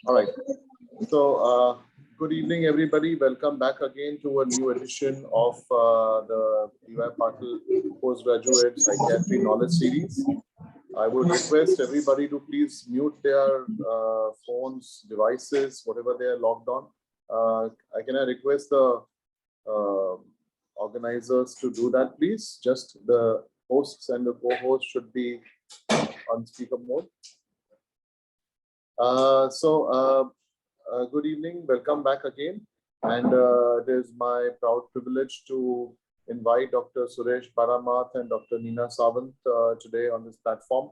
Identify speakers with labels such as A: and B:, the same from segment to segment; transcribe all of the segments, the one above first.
A: All right. So, good evening, everybody. Welcome back again to a new edition of the DY Patil Postgraduate Psychiatry Knowledge Series. I would request everybody to please mute their phones, devices, whatever they are logged on. Can I request the organizers to do that, please? Just the hosts and the co-hosts should be on speaker mode. Good evening, welcome back again. And it is my proud privilege to invite Dr. Suresh Bada Math and Dr. Nina Sawant today on this platform.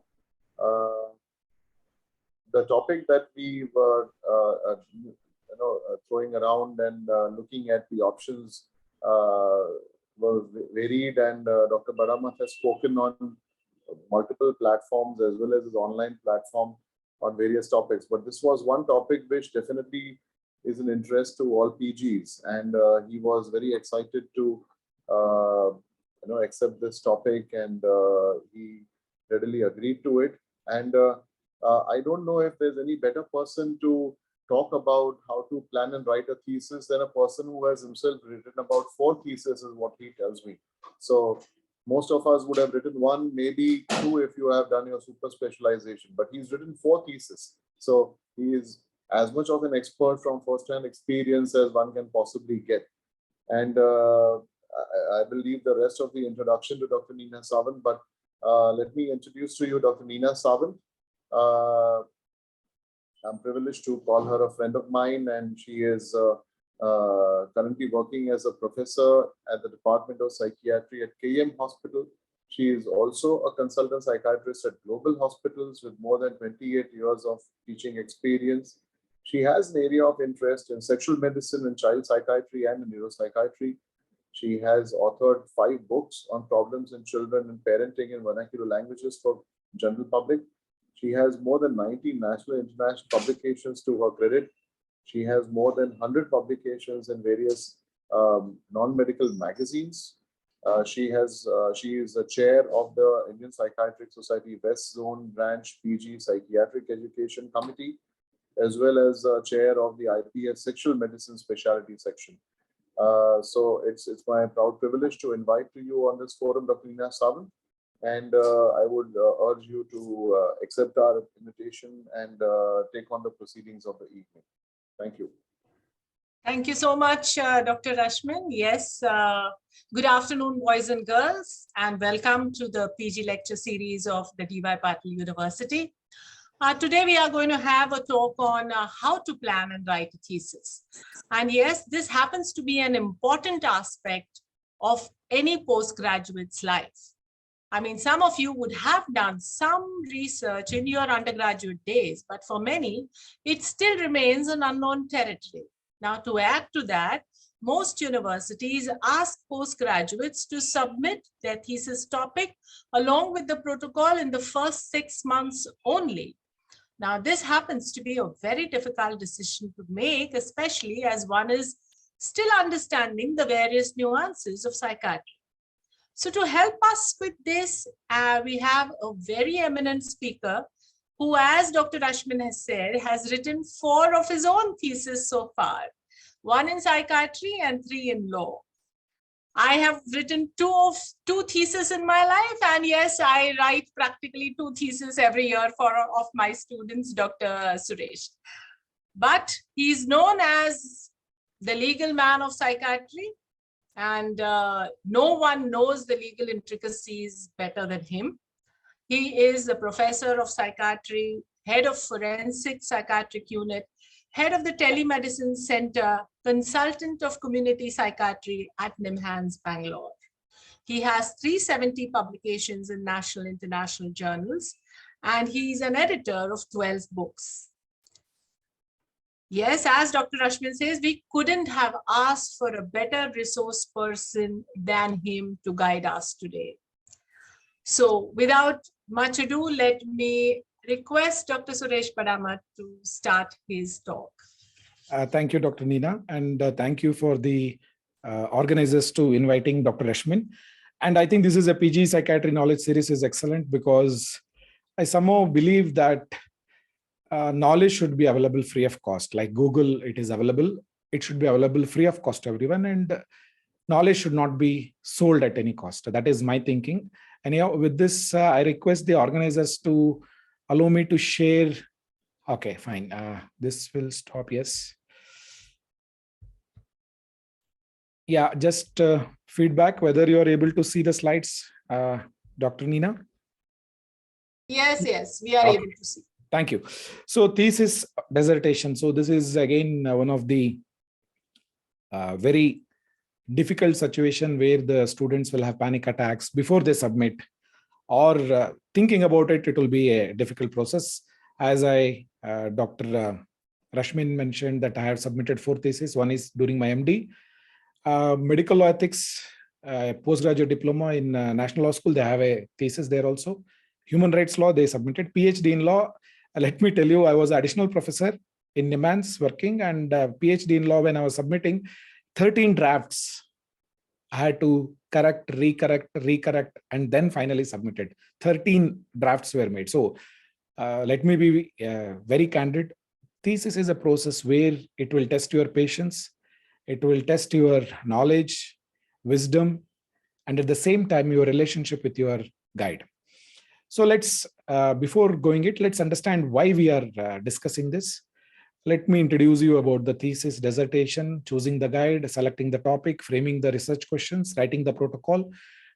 A: The topic that we were throwing around and looking at the options were varied, and Dr. Bada Math has spoken on multiple platforms as well as his online platform on various topics, but this was one topic which definitely is an interest to all PGs, and he was very excited to accept this topic, and he readily agreed to it. And I don't know if there's any better person to talk about how to plan and write a thesis than a person who has himself written about 4 theses, is what he tells me. So most of us would have written 1, maybe 2 if you have done your super specialization, but he's written 4 theses. So he is as much of an expert from first-hand experience as one can possibly get. And I will leave the rest of the introduction to Dr. Nina Sawant, but let me introduce to you Dr. Nina Sawant. I'm privileged to call her a friend of mine, and she is currently working as a professor at the Department of Psychiatry at KM Hospital. She is also a consultant psychiatrist at global hospitals with more than 28 years of teaching experience. She has an area of interest in sexual medicine and child psychiatry and in neuropsychiatry. She has authored 5 books on problems in children and parenting in vernacular languages for general public. She has more than 90 national and international publications to her credit. She has more than 100 publications in various non-medical magazines. She is a chair of the Indian Psychiatric Society West Zone Branch PG Psychiatric Education Committee, as well as chair of the IPS Sexual Medicine Specialty Section. So it's my proud privilege to invite to you on this forum Dr. Nina Sawant, and I would urge you to accept our invitation and take on the proceedings of the evening. Thank you.
B: Thank you so much, Dr. Rashmin. Yes, good afternoon, boys and girls, and welcome to the PG lecture series of the DY Patil University. Today, we are going to have a talk on how to plan and write a thesis. And yes, this happens to be an important aspect of any postgraduate's life. I mean, some of you would have done some research in your undergraduate days, but for many, it still remains an unknown territory. Now, to add to that, most universities ask postgraduates to submit their thesis topic along with the protocol in the first 6 months only. Now, this happens to be a very difficult decision to make, especially as one is still understanding the various nuances of psychiatry. So to help us with this, we have a very eminent speaker who, as Dr. Rashmin has said, has written 4 of his own theses so far, 1 in psychiatry and 3 in law. I have written 2 theses in my life, and yes, I write practically 2 theses every year of my students, Dr. Suresh. But he's known as the legal man of psychiatry, and no one knows the legal intricacies better than him. He is a professor of psychiatry, head of forensic psychiatric unit, head of the telemedicine center, consultant of community psychiatry at NIMHANS, Bangalore. He has 370 publications in national and international journals, and he's an editor of 12 books. Yes, as Dr. Rashmin says, we couldn't have asked for a better resource person than him to guide us today. So without much ado, let me request Dr. Suresh Bada Math to start his talk.
C: Thank you, Dr. Nina, and thank you for the organizers to inviting Dr. Rashmin. And I think this is a PG Psychiatry Knowledge Series is excellent because I somehow believe that knowledge should be available free of cost. Like Google, it is available. It should be available free of cost to everyone, and knowledge should not be sold at any cost. That is my thinking. Anyhow, with this, I request the organizers to allow me to share. Okay, fine. This will stop. Yes. Yeah, just feedback whether you are able to see the slides, Dr. Nina.
B: Yes, yes, we are
C: Okay.
B: able to see.
C: Thank you. So thesis dissertation. So this is again one of the very difficult situation where the students will have panic attacks before they submit, or thinking about it, it will be a difficult process. As Dr. Rashmin mentioned that I have submitted 4 theses. One is during my MD. Medical law ethics, postgraduate diploma in National Law School, they have a thesis there also. Human rights law, they submitted. PhD in law, let me tell you, I was additional professor in NIMANS working, and PhD in law, when I was submitting 13 drafts, I had to correct, recorrect, and then finally submitted. 13 drafts were made. So let me be very candid. Thesis is a process where it will test your patience, it will test your knowledge, wisdom, and at the same time, your relationship with your guide. So let's, before going it, let's understand why we are discussing this. Let me introduce you about the thesis, dissertation, choosing the guide, selecting the topic, framing the research questions, writing the protocol,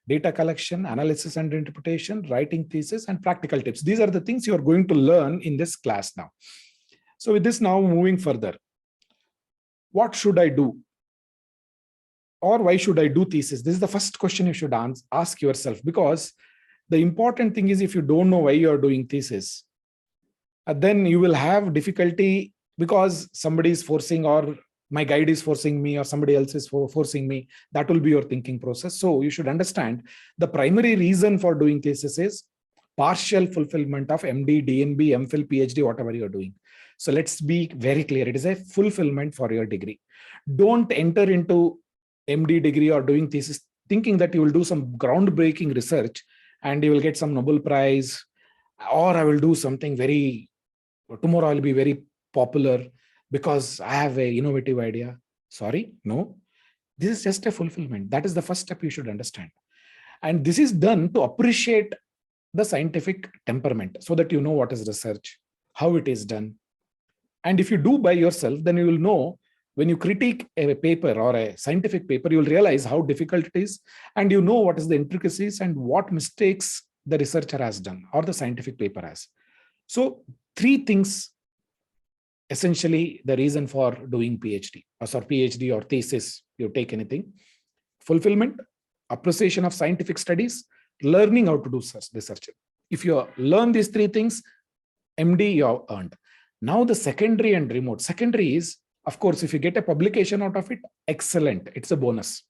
C: data collection, analysis and interpretation, writing thesis, and practical tips. These are the things you are going to learn in this class now. So with this now, moving further, what should I do? Or why should I do thesis? This is the first question you should ask yourself, because the important thing is, if you don't know why you are doing thesis, then you will have difficulty because somebody is forcing, or my guide is forcing me, or somebody else is forcing me. That will be your thinking process. So you should understand the primary reason for doing thesis is partial fulfillment of MD, DNB, MPhil, PhD, whatever you're doing. So let's be very clear. It is a fulfillment for your degree. Don't enter into MD degree or doing thesis thinking that you will do some groundbreaking research and you will get some Nobel Prize, or I will do something very, tomorrow I'll be very popular because I have an innovative idea. Sorry, no. This is just a fulfillment. That is the first step you should understand. And this is done to appreciate the scientific temperament so that you know what is research, how it is done. And if you do by yourself, then you will know when you critique a paper or a scientific paper, you will realize how difficult it is, and you know what is the intricacies and what mistakes the researcher has done or the scientific paper has. So 3 things, essentially the reason for doing PhD or thesis, you take anything: fulfillment, appreciation of scientific studies, learning how to do research. If you learn these 3 things, MD you have earned. Now the secondary and remote. Secondary is, of course, if you get a publication out of it, excellent. It's a bonus.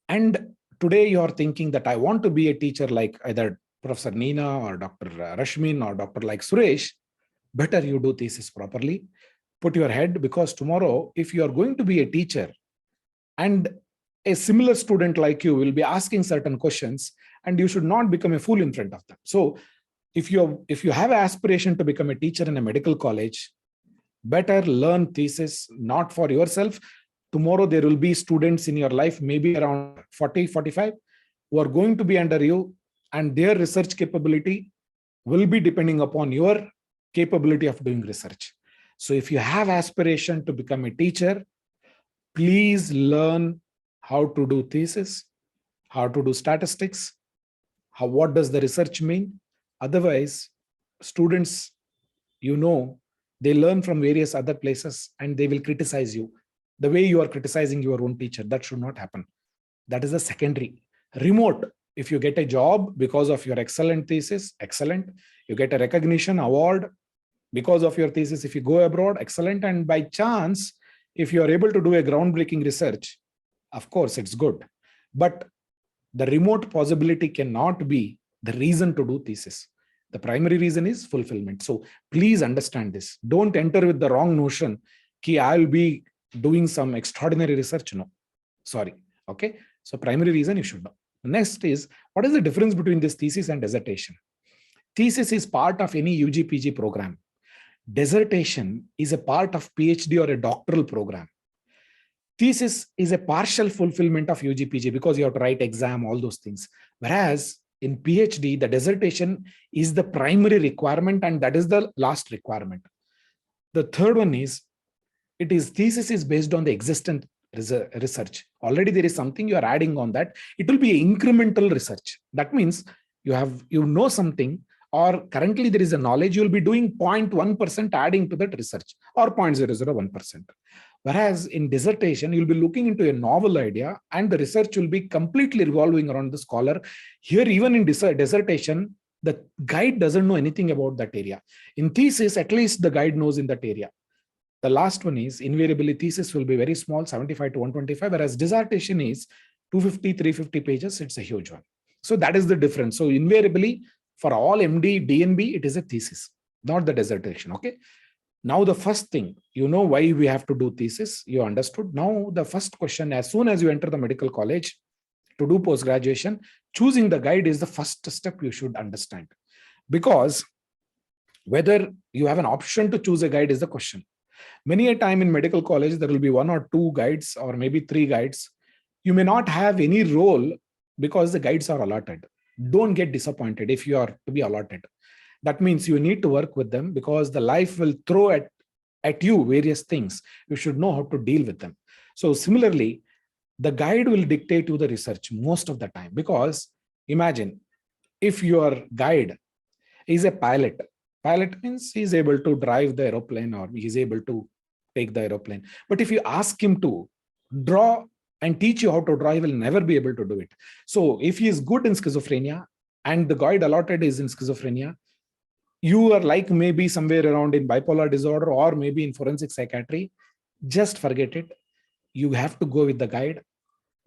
C: And today you are thinking that I want to be a teacher like either Professor Nina or Dr. Rashmin or Dr. like Suresh. Better you do thesis properly. Put your head, because tomorrow, if you are going to be a teacher and a similar student like you will be asking certain questions, and you should not become a fool in front of them. So if you have an aspiration to become a teacher in a medical college, better learn thesis, not for yourself. Tomorrow there will be students in your life, maybe around 40, 45, who are going to be under you, and their research capability will be depending upon your capability of doing research. So if you have aspiration to become a teacher, please learn how to do thesis, how to do statistics, what does the research mean. Otherwise, students, they learn from various other places and they will criticize you the way you are criticizing your own teacher. That should not happen. That is the secondary. Remote, if you get a job because of your excellent thesis, excellent. You get a recognition award because of your thesis. If you go abroad, excellent. And by chance, if you are able to do a groundbreaking research, of course, it's good. But the remote possibility cannot be the reason to do thesis. The primary reason is fulfillment. So please understand this. Don't enter with the wrong notion that I'll be doing some extraordinary research. No, sorry. Okay. So primary reason you should know. Next is, what is the difference between this thesis and dissertation? Thesis is part of any UG PG program. Dissertation is a part of PhD or a doctoral program. Thesis is a partial fulfillment of UG PG because you have to write exam, all those things. Whereas in PhD, the dissertation is the primary requirement and that is the last requirement. The third one is, thesis is based on the existent research. Already there is something you are adding on that. It will be incremental research. That means you know something, or currently there is a knowledge, you will be doing 0.1% adding to that research, or 0.001%. Whereas in dissertation, you'll be looking into a novel idea and the research will be completely revolving around the scholar. Here, even in dissertation, the guide doesn't know anything about that area. In thesis, at least the guide knows in that area. The last one is, invariably, thesis will be very small, 75 to 125, whereas dissertation is 250, 350 pages. It's a huge one. So that is the difference. So invariably, for all MD, DNB, it is a thesis, not the dissertation. Okay. Now, the first thing, you know why we have to do thesis. You understood. Now, the first question, as soon as you enter the medical college to do post-graduation, choosing the guide is the first step you should understand. Because whether you have an option to choose a guide is the question. Many a time in medical college, there will be 1 or 2 guides or maybe 3 guides. You may not have any role because the guides are allotted. Don't get disappointed if you are to be allotted. That means you need to work with them because the life will throw at you various things. You should know how to deal with them. So similarly, the guide will dictate you the research most of the time, because imagine if your guide is a pilot. Pilot means he's able to drive the aeroplane or he's able to take the aeroplane. But if you ask him to draw and teach you how to draw, he will never be able to do it. So if he is good in schizophrenia and the guide allotted is in schizophrenia, you are like maybe somewhere around in bipolar disorder or maybe in forensic psychiatry, just forget it. You have to go with the guide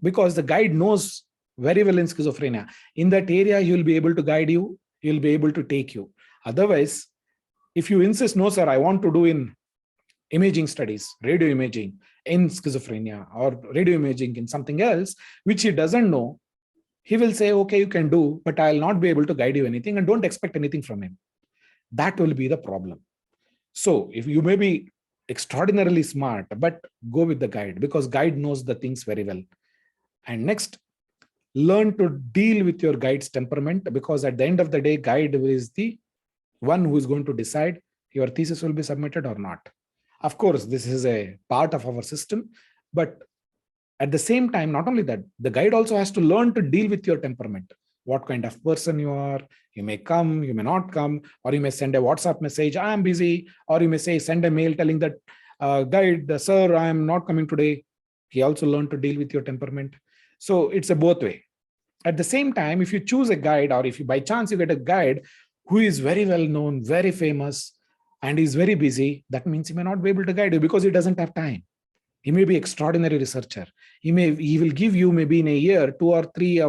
C: because the guide knows very well in schizophrenia. In that area, he will be able to guide you. He will be able to take you. Otherwise, if you insist, no, sir, I want to do in imaging studies, radio imaging in schizophrenia or radio imaging in something else, which he doesn't know, he will say, okay, you can do, but I'll not be able to guide you anything and don't expect anything from him. That will be the problem. So if you may be extraordinarily smart, but go with the guide because guide knows the things very well. And next, learn to deal with your guide's temperament, because at the end of the day, guide is the one who is going to decide your thesis will be submitted or not. Of course, this is a part of our system, but at the same time, not only that, the guide also has to learn to deal with your temperament. What kind of person you are. You may come, you may not come, or you may send a WhatsApp message, I am busy, or you may say, send a mail telling that guide, sir, I am not coming today. He also learned to deal with your temperament. So it's a both way. At the same time, if you choose a guide, or if you by chance you get a guide who is very well known, very famous, and is very busy, that means he may not be able to guide you because he doesn't have time. He may be extraordinary researcher. He will give you maybe in a year 2 or 3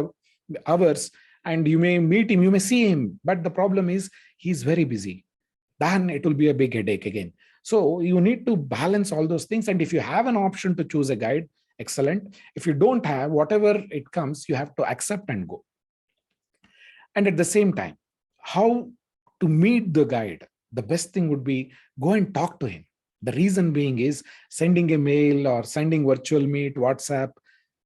C: hours, and you may meet him, you may see him, but the problem is he's very busy. Then it will be a big headache again. So you need to balance all those things. And if you have an option to choose a guide, excellent. If you don't have, whatever it comes, you have to accept and go. And at the same time, how to meet the guide? The best thing would be go and talk to him. The reason being is sending a mail or sending virtual meet, WhatsApp,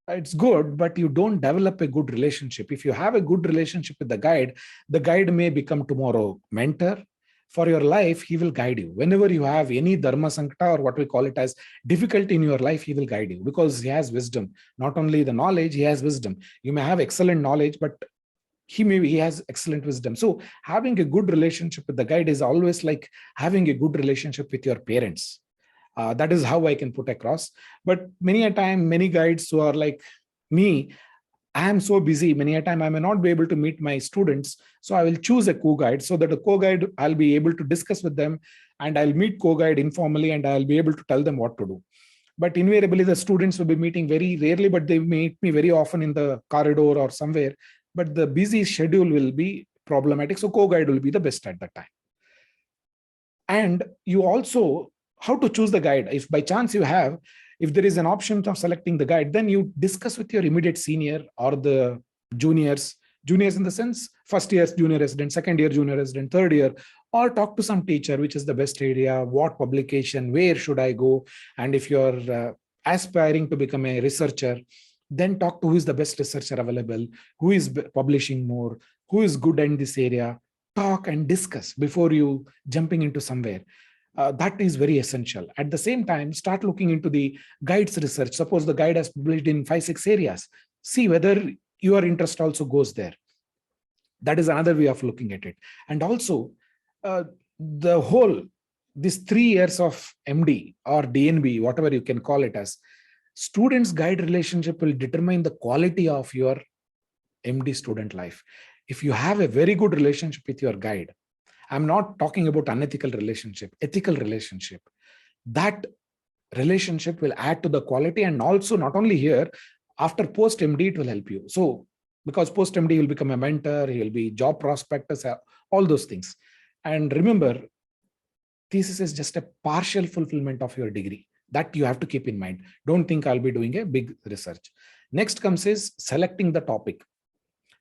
C: it's good, but you don't develop a good relationship. If you have a good relationship with the guide may become tomorrow mentor. For your life, he will guide you. Whenever you have any dharma sankta, or what we call it as difficulty in your life, he will guide you because he has wisdom. Not only the knowledge, he has wisdom. You may have excellent knowledge, but he has excellent wisdom. So having a good relationship with the guide is always like having a good relationship with your parents. That is how I can put across. But many a time, many guides who are like me, I am so busy, many a time I may not be able to meet my students. So I will choose a co-guide so that a co-guide, I'll be able to discuss with them and I'll meet co-guide informally and I'll be able to tell them what to do. But invariably, the students will be meeting very rarely, but they meet me very often in the corridor or somewhere. But the busy schedule will be problematic. So co-guide will be the best at that time. And you also, how to choose the guide. If by chance if there is an option of selecting the guide, then you discuss with your immediate senior or the juniors Juniors in the sense, first year junior resident, second year junior resident, third year, or talk to some teacher, which is the best area, what publication, where should I go? And if you're aspiring to become a researcher, then talk to who is the best researcher available, who is publishing more, who is good in this area. Talk and discuss before you jumping into somewhere. That is very essential. At the same time, start looking into the guide's research. Suppose the guide has published in 5-6 areas. See whether your interest also goes there. That is another way of looking at it. And also, this 3 years of MD or DNB, whatever you can call it as, students guide relationship will determine the quality of your MD student life. If you have a very good relationship with your guide, I'm not talking about unethical relationship, ethical relationship. That relationship will add to the quality, and also not only here, after post MD, it will help you. So because post MD, you'll become a mentor, he'll be job prospectors, all those things. And remember, thesis is just a partial fulfillment of your degree. That you have to keep in mind. Don't think I'll be doing a big research. Next comes is selecting the topic.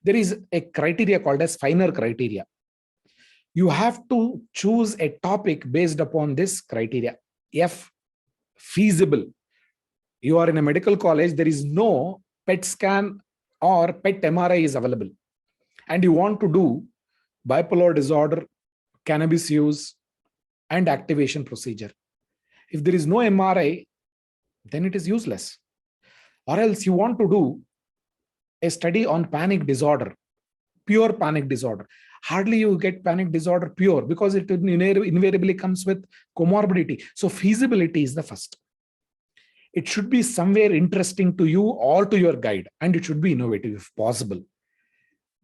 C: There is a criteria called as finer criteria. You have to choose a topic based upon this criteria. F, feasible. You are in a medical college, there is no PET scan or PET MRI is available. And you want to do bipolar disorder, cannabis use, and activation procedure. If there is no MRI, then it is useless. Or else you want to do a study on panic disorder, pure panic disorder. Hardly you get panic disorder pure because it invariably comes with comorbidity. So feasibility is the first. It should be somewhere interesting to you or to your guide, and it should be innovative if possible.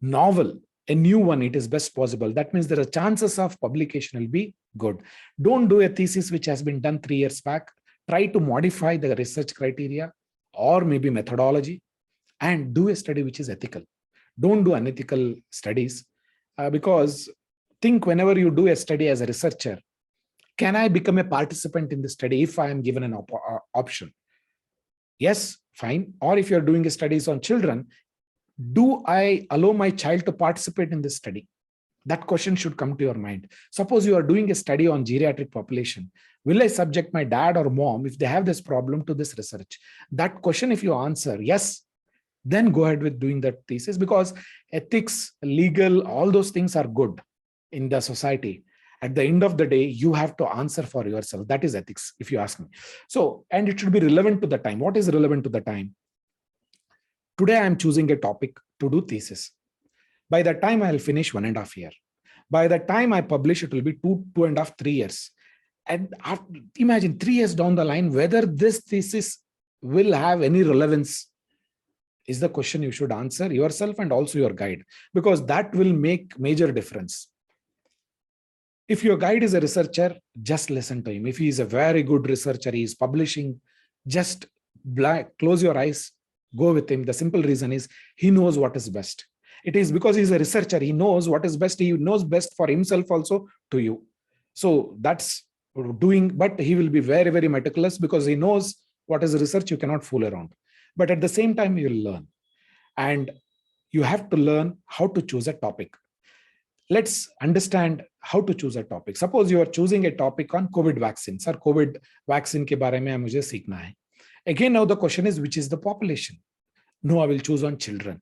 C: Novel, a new one, it is best possible. That means there are chances of publication will be good. Don't do a thesis which has been done 3 years back. Try to modify the research criteria or maybe methodology and do a study which is ethical. Don't do unethical studies because think whenever you do a study as a researcher, can I become a participant in the study if I am given an option? Yes, fine. Or if you're doing studies on children, do I allow my child to participate in this study? That question should come to your mind. Suppose you are doing a study on geriatric population. Will I subject my dad or mom if they have this problem to this research? That question, if you answer yes, then go ahead with doing that thesis, because ethics, legal, all those things are good in the society. At the end of the day, you have to answer for yourself. That is ethics, if you ask me. So, and it should be relevant to the time. What is relevant to the time? Today, I'm choosing a topic to do thesis. By the time I'll finish 1.5 years. By the time I publish, it will be 2.5, 3 years. And imagine 3 years down the line, whether this thesis will have any relevance is the question you should answer yourself and also your guide, because that will make major difference. If your guide is a researcher, just listen to him. If he is a very good researcher, he is publishing, just close your eyes, go with him. The simple reason is he knows what is best. It is because he's a researcher. He knows what is best. He knows best for himself also to you. So that's doing, but he will be very, very meticulous because he knows what is research. You cannot fool around. But at the same time, you'll learn. And you have to learn how to choose a topic. Let's understand how to choose a topic. Suppose you are choosing a topic on COVID vaccine. Sir, COVID vaccine ke bare mein mujhe seekhna hai. Again, now the question is, which is the population? No, I will choose on children.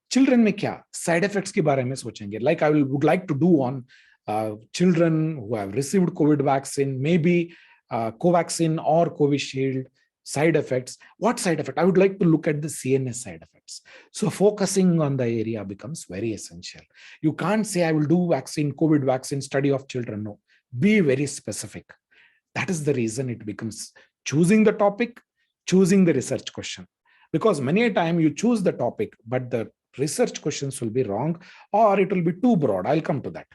C: Children mein kya? Side effects ke bare mein sochenge. Like I would like to do on children who have received COVID vaccine, maybe Covaxin or Covishield. Side effects. What side effect? I would like to look at the CNS side effects. So focusing on the area becomes very essential. You can't say I will do vaccine, COVID vaccine study of children. No, be very specific. That is the reason it becomes choosing the topic, choosing the research question. Because many a time you choose the topic, but the research questions will be wrong or it will be too broad. I'll come to that.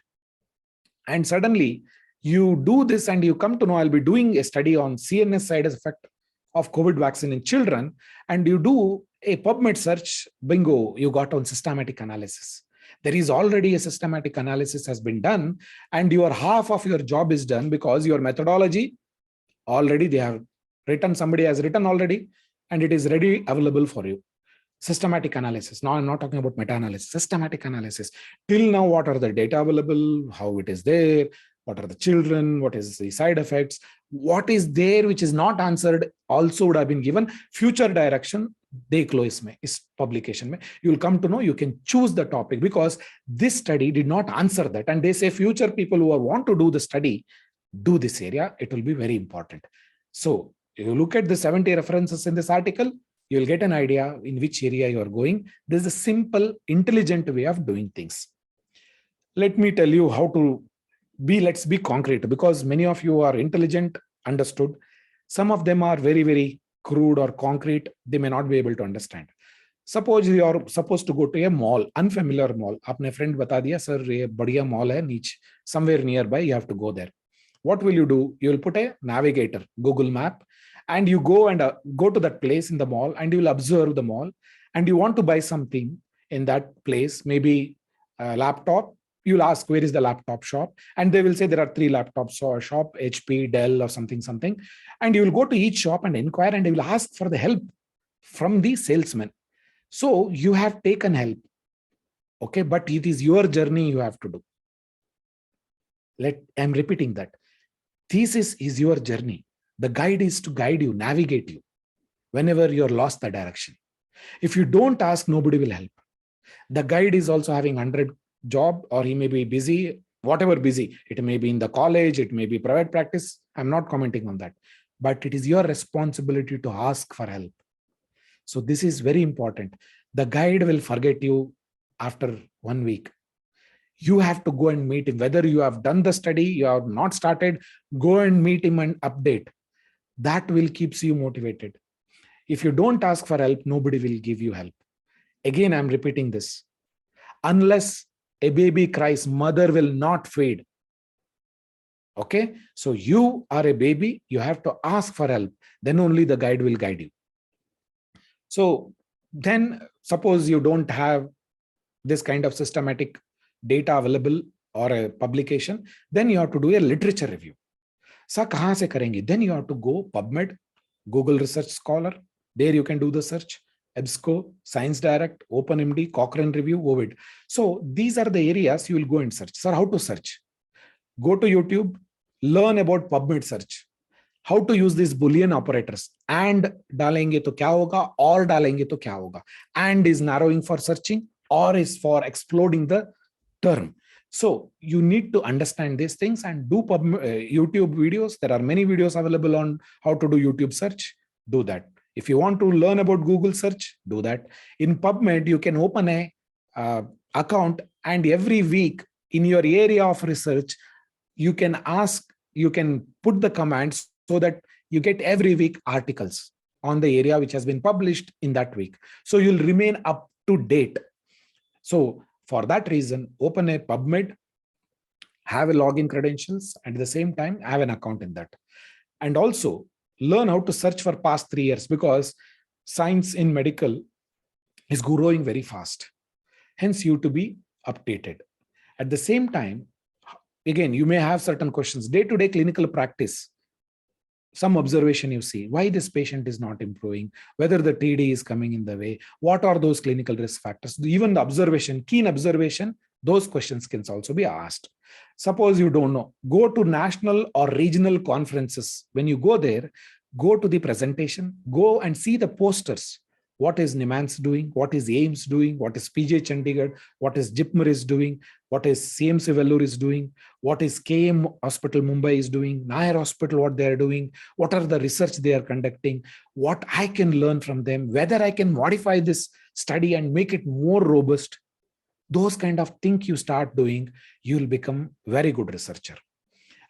C: And suddenly you do this and you come to know I'll be doing a study on CNS side effect of COVID vaccine in children, and you do a PubMed search, bingo, you got on systematic analysis. There is already a systematic analysis has been done, and your half of your job is done because your methodology already they have written, somebody has written already, and it is ready available for you. Systematic analysis. Now I'm not talking about meta-analysis, systematic analysis. Till now, what are the data available, how it is there, what are the children, what is the side effects, what is there which is not answered also would have been given. Future direction, dekh lo isme, is publication mein. You will come to know, you can choose the topic because this study did not answer that. And they say future people who want to do the study, do this area, it will be very important. So you look at the 70 references in this article, you'll get an idea in which area you are going. This is a simple, intelligent way of doing things. Let me tell you how to be, let's be concrete, because many of you are intelligent, understood. Some of them are very, very crude or concrete. They may not be able to understand. Suppose you are supposed to go to a mall, unfamiliar mall. Apne friend bata diya, sir, ye badhiya mall hai niche, somewhere nearby, you have to go there. What will you do? You will put a navigator, Google map, and you go and go to that place in the mall and you will observe the mall and you want to buy something in that place, maybe a laptop. You'll ask, where is the laptop shop? And they will say there are 3 laptops or shop, HP, Dell or something. And you will go to each shop and inquire and you will ask for the help from the salesman. So you have taken help. Okay, but it is your journey you have to do. I'm repeating that. Thesis is your journey. The guide is to guide you, navigate you whenever you're lost the direction. If you don't ask, nobody will help. The guide is also having 100 job, or he may be busy, whatever busy. It may be in the college, it may be private practice. I'm not commenting on that. But it is your responsibility to ask for help. So this is very important. The guide will forget you after 1 week. You have to go and meet him. Whether you have done the study, you have not started, go and meet him and update. That will keep you motivated. If you don't ask for help, nobody will give you help. Again, I'm repeating this. Unless a baby cries, mother will not feed. Okay? So you are a baby, you have to ask for help. Then only the guide will guide you. So then suppose you don't have this kind of systematic data available or a publication, then you have to do a literature review. Sir, kahan se karenge? Then you have to go PubMed, Google Research Scholar. There you can do the search. EBSCO, Science Direct, OpenMD, Cochrane Review, Ovid. So these are the areas you will go and search. Sir, how to search? Go to YouTube, learn about PubMed search. How to use these Boolean operators. And dalenge to kya hoga, or dalenge to kya hoga. And is narrowing for searching, or is for exploding the term. So you need to understand these things and do YouTube videos. There are many videos available on how to do YouTube search. Do that. If you want to learn about Google search, do that. In PubMed, you can open a account, and every week in your area of research, you can put the commands so that you get every week articles on the area which has been published in that week. So you'll remain up to date. So for that reason, open a PubMed, have a login credentials, and at the same time, have an account in that. And also learn how to search for past 3 years, because science in medical is growing very fast. Hence, you to be updated. At the same time, again, you may have certain questions. Day-to-day clinical practice, some observation you see, why this patient is not improving, whether the TD is coming in the way, what are those clinical risk factors, even the observation, keen observation, those questions can also be asked. Suppose you don't know, go to national or regional conferences. When you go there, go to the presentation, go and see the posters. What is NIMANS doing? What is AIMS doing? What is PJ Chandigarh? What is JIPMER is doing? What is CMC Vellore is doing? What is KM Hospital Mumbai is doing? Nair Hospital, what they are doing? What are the research they are conducting? What I can learn from them? Whether I can modify this study and make it more robust? Those kind of things you start doing, you will become very good researcher.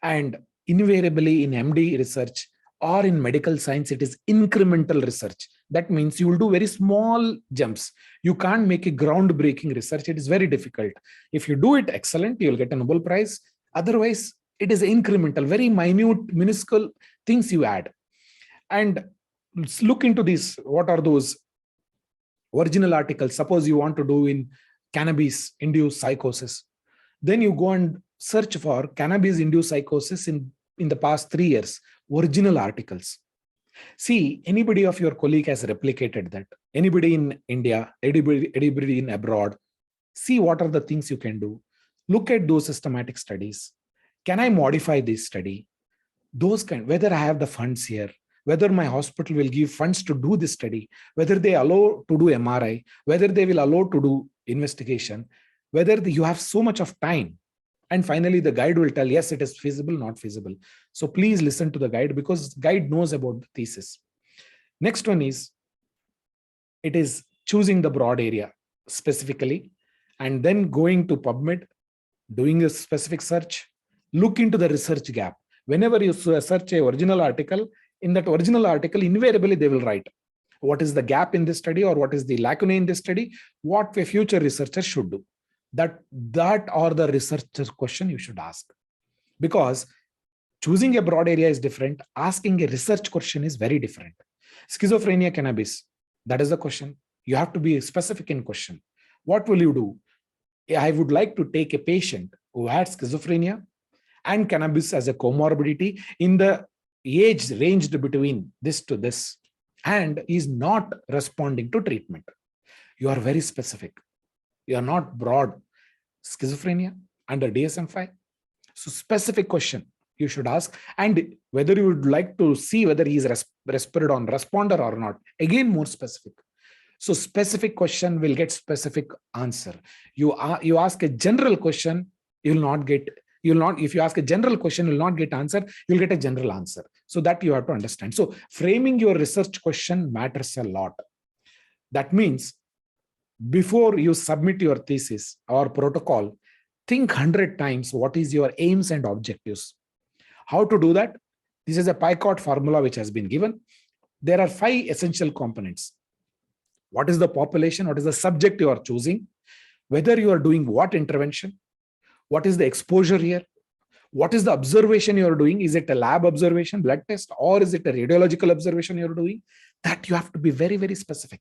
C: And invariably in MD research or in medical science, it is incremental research. That means you will do very small jumps. You can't make a groundbreaking research. It is very difficult. If you do it excellent, you will get a Nobel Prize. Otherwise, it is incremental, very minute, minuscule things you add. And look into these. What are those original articles? Suppose you want to do in cannabis-induced psychosis. Then you go and search for cannabis-induced psychosis in the past 3 years, original articles. See, anybody of your colleague has replicated that. Anybody in India, anybody in abroad, see what are the things you can do. Look at those systematic studies. Can I modify this study? Those kind, whether I have the funds here, whether my hospital will give funds to do this study, whether they allow to do MRI, whether they will allow to do investigation, whether you have so much of time. And finally, the guide will tell, yes, it is feasible, not feasible. So please listen to the guide, because guide knows about the thesis. Next one is, it is choosing the broad area specifically, and then going to PubMed, doing a specific search, look into the research gap. Whenever you search a original article, in that original article, invariably they will write what is the gap in this study, or what is the lacuna in this study, what a future researcher should do. That or the researcher question you should ask. Because choosing a broad area is different. Asking a research question is very different. Schizophrenia, cannabis, that is the question. You have to be specific in question. What will you do? I would like to take a patient who had schizophrenia and cannabis as a comorbidity in the age ranged between this to this, and is not responding to treatment. You are very specific. You are not broad. Schizophrenia under DSM-5. So specific question you should ask, and whether you would like to see whether he is risperidone responder or not. Again, more specific. So specific question will get specific answer. You ask a general question, if you ask a general question, you will not get answer, you'll get a general answer. So that you have to understand. So framing your research question matters a lot. That means before you submit your thesis or protocol, think 100 times what is your aims and objectives. How to do that? This is a PICOT formula which has been given. There are 5 essential components. What is the population? What is the subject you are choosing? Whether you are doing what intervention? What is the exposure here? What is the observation you are doing? Is it a lab observation, blood test, or is it a radiological observation you are doing? That you have to be very, very specific.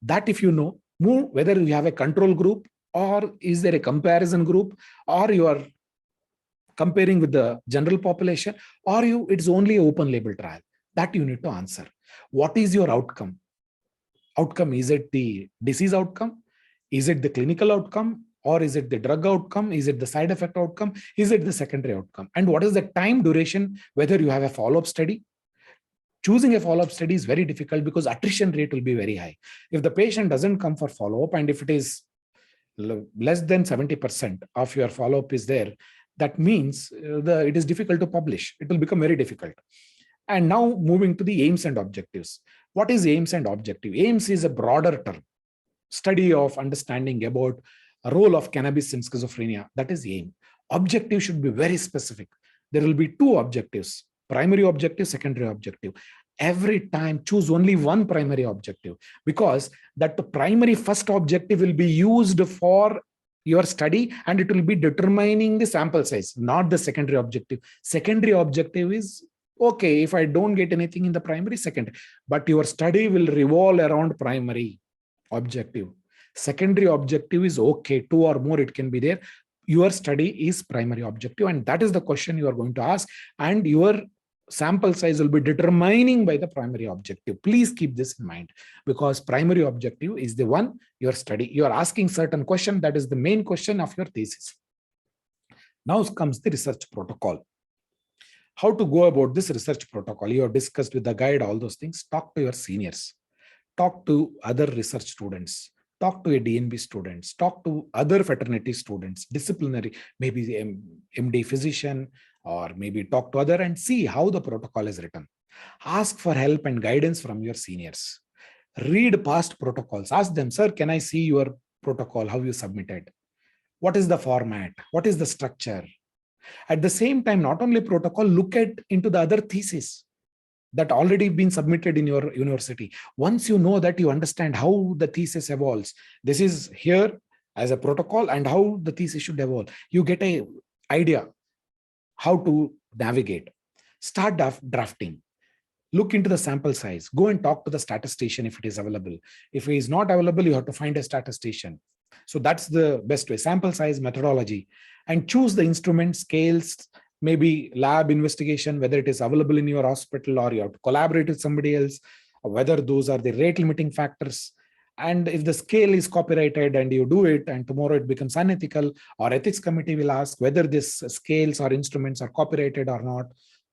C: That if you know, whether you have a control group, or is there a comparison group, or you are comparing with the general population, or it's only an open label trial. That you need to answer. What is your outcome? Outcome, is it the disease outcome? Is it the clinical outcome? Or is it the drug outcome? Is it the side effect outcome? Is it the secondary outcome? And what is the time duration, whether you have a follow-up study? Choosing a follow-up study is very difficult because attrition rate will be very high. If the patient doesn't come for follow-up, and if it is less than 70% of your follow-up is there, that means it is difficult to publish. It will become very difficult. And now moving to the aims and objectives. What is aims and objective? Aims is a broader term. Study of understanding about a role of cannabis in schizophrenia. That is aim. Objective should be very specific. There will be 2 objectives: primary objective, secondary objective. Every time choose only one primary objective, because that the primary first objective will be used for your study, and it will be determining the sample size, not the secondary objective. Secondary objective is okay if I don't get anything in the primary, secondary, but your study will revolve around primary objective. Secondary objective is okay, 2 or more it can be there. Your study is primary objective, and that is the question you are going to ask, and your sample size will be determining by the primary objective. Please keep this in mind, because primary objective is the one your study. You are asking certain question, that is the main question of your thesis. Now comes the research protocol. How to go about this research protocol? You have discussed with the guide all those things. Talk to your seniors. Talk to other research students. Talk to a DNB students, talk to other fraternity students, disciplinary, maybe the MD physician, or maybe talk to other and see how the protocol is written. Ask for help and guidance from your seniors. Read past protocols. Ask them, sir, can I see your protocol, how you submitted? What is the format? What is the structure? At the same time, not only protocol, look into the other thesis that already been submitted in your university. Once you know that, you understand how the thesis evolves. This is here as a protocol and how the thesis should evolve. You get an idea how to navigate. Start drafting. Look into the sample size. Go and talk to the statistician if it is available. If he is not available, you have to find a statistician. So that's the best way. Sample size, methodology, and choose the instrument, scales, maybe lab investigation, whether it is available in your hospital or you have to collaborate with somebody else, or whether those are the rate limiting factors. And if the scale is copyrighted and you do it and tomorrow it becomes unethical, or ethics committee will ask whether these scales or instruments are copyrighted or not,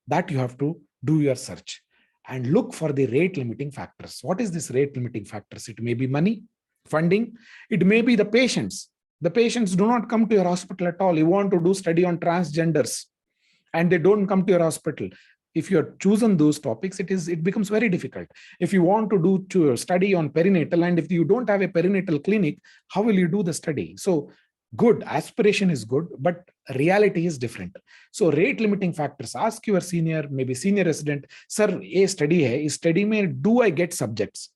C: that you have to do your search and look for the rate limiting factors. What is this rate limiting factors? It may be money, funding, it may be the patients. The patients do not come to your hospital at all. You want to do study on transgenders and they don't come to your hospital. If you have chosen those topics, it becomes very difficult. If you want to do study on perinatal, and if you don't have a perinatal clinic, how will you do the study? So good, aspiration is good, but reality is different. So rate limiting factors, ask your senior, maybe senior resident, sir, a study hai, is study mein do I get subjects?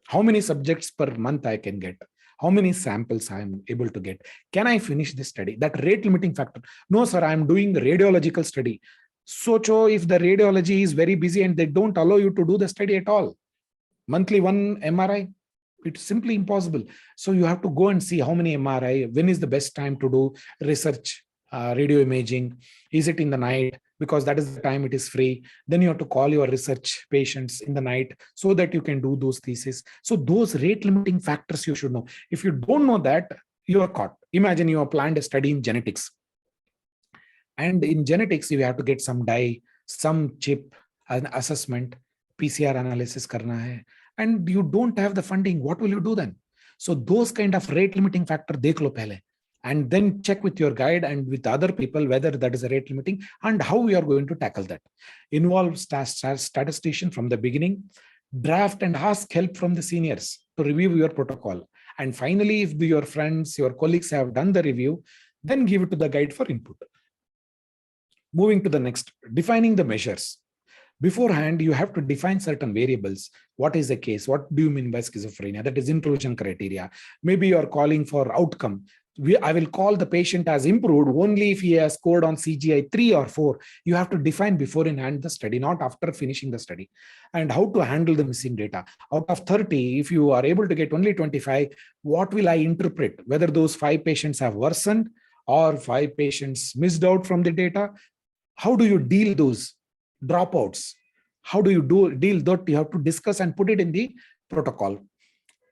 C: How many subjects per month I can get? How many samples I am able to get? Can I finish this study? That rate limiting factor. No, sir, I am doing radiological study. So if the radiology is very busy and they don't allow you to do the study at all, monthly one MRI, it's simply impossible. So you have to go and see how many MRI, when is the best time to do research, radio imaging, is it in the night? Because that is the time it is free. Then you have to call your research patients in the night so that you can do those theses. So those rate limiting factors you should know. If you don't know that, you are caught. Imagine you have planned a study in genetics. And in genetics, you have to get some dye, some chip, an assessment, PCR analysis karna hai, and you don't have the funding. What will you do then? So those kind of rate limiting factor, dekh lo pehle, and then check with your guide and with other people whether that is a rate limiting and how we are going to tackle that. Involve statistician from the beginning, draft and ask help from the seniors to review your protocol. And finally, if your friends, your colleagues have done the review, then give it to the guide for input. Moving to the next, defining the measures. Beforehand, you have to define certain variables. What is the case? What do you mean by schizophrenia? That is inclusion criteria. Maybe you are calling for outcome. I will call the patient as improved only if he has scored on CGI 3 or 4. You have to define before in hand the study, not after finishing the study. And how to handle the missing data. Out of 30, if you are able to get only 25, what will I interpret? Whether those 5 patients have worsened or 5 patients missed out from the data. How do you deal those dropouts? How do you deal that? You have to discuss and put it in the protocol.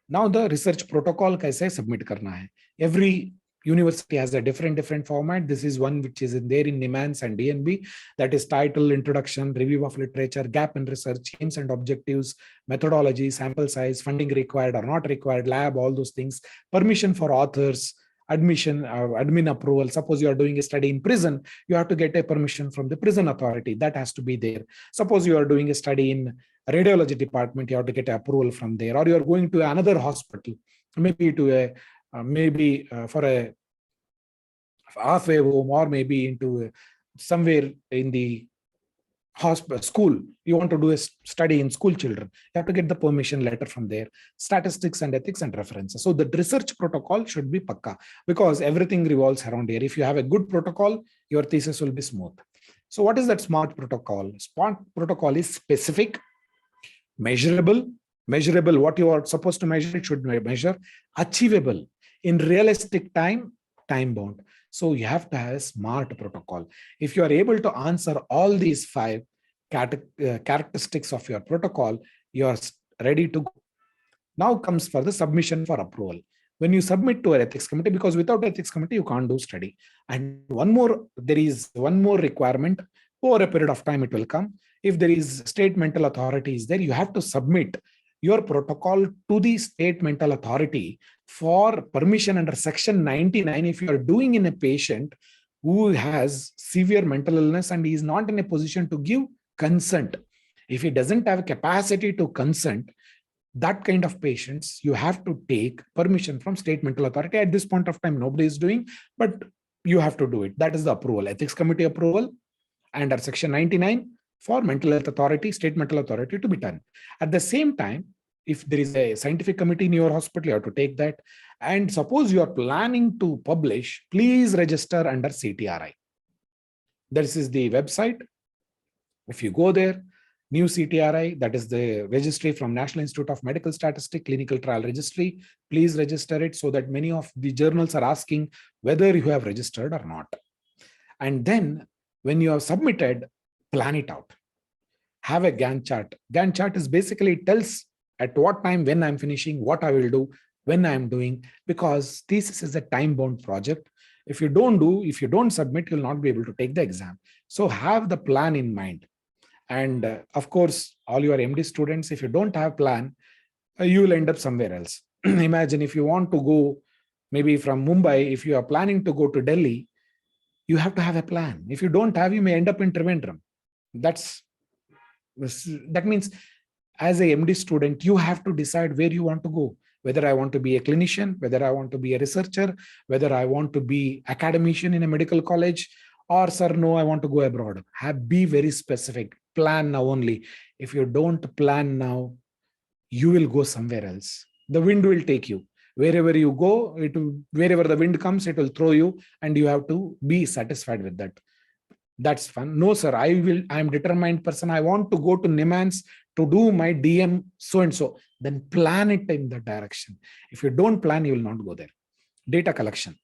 C: Now the research protocol kaise submit karna hai. Every university has a different format. This is one which is in there in NIMANS and DNB. That is title, introduction, review of literature, gap in research, aims and objectives, methodology, sample size, funding required or not required, lab, all those things, permission for authors, admission, admin approval. Suppose you are doing a study in prison, you have to get a permission from the prison authority. That has to be there. Suppose you are doing a study in radiology department, you have to get approval from there. Or you are going to another hospital, maybe to a for a halfway home, or maybe into somewhere in the hospital, school. You want to do a study in school children, you have to get the permission letter from there. Statistics and ethics and references. So the research protocol should be pakka, because everything revolves around here. If you have a good protocol, your thesis will be smooth. So what is that SMART protocol? SMART protocol is specific, measurable. What you are supposed to measure, it should measure. Achievable, in realistic time, time bound. So you have to have a SMART protocol. If you are able to answer all these 5 characteristics of your protocol, you are ready to go. Now comes for the submission for approval. When you submit to an ethics committee, because without ethics committee, you can't do study. And there is one more requirement. Over a period of time, it will come. If there is state mental authority is there, you have to submit your protocol to the state mental authority for permission under section 99. If you are doing in a patient who has severe mental illness and he is not in a position to give consent, if he doesn't have capacity to consent, that kind of patients, you have to take permission from state mental authority. At this point of time, nobody is doing, but you have to do it. That is the approval, ethics committee approval under section 99 for mental health authority, state mental authority to be done. At the same time, if there is a scientific committee in your hospital, you have to take that. And suppose you are planning to publish, please register under CTRI. This is the website. If you go there, new CTRI, that is the registry from National Institute of Medical Statistics, Clinical Trial Registry. Please register it, so that many of the journals are asking whether you have registered or not. And then When you have submitted, plan it out. Have a Gantt chart. Gantt chart is basically, it tells at what time, when I'm finishing, what I will do, when I'm doing, because thesis is a time-bound project. If you don't submit, you'll not be able to take the exam. So have the plan in mind. And of course, all your MD students, if you don't have plan, you will end up somewhere else. Imagine if you want to go maybe from Mumbai, if you are planning to go to Delhi, you have to have a plan. If you don't have, you may end up in Trivandrum. That means as a MD student, you have to decide where you want to go. Whether I want to be a clinician, whether I want to be a researcher, whether I want to be academician in a medical college, or sir, no, I want to go abroad. Be very specific. Plan now only. If you don't plan now, you will go somewhere else. The wind will take you. Wherever you go, wherever the wind comes, it will throw you, and you have to be satisfied with that. That's fun. No, sir, I'm determined person. I want to go to Nimans to do my DM so and so. Then plan it in that direction. If you don't plan, you will not go there. Data collection.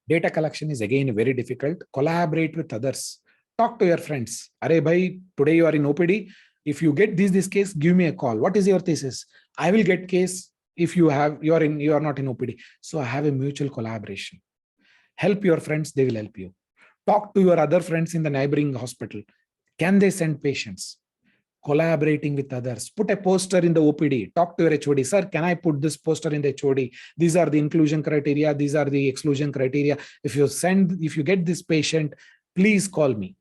C: Data collection is again very difficult. Collaborate with others. Talk to your friends. Arey bhai, today you are in OPD. If you get this case, give me a call. What is your thesis? I will get case if you are not in OPD. So have a mutual collaboration. Help your friends, they will help you. Talk to your other friends in the neighboring hospital. Can they send patients? Collaborating with others. Put a poster in the OPD. Talk to your HOD. Sir, can I put this poster in the HOD? These are the inclusion criteria. These are the exclusion criteria. If you get this patient, please call me.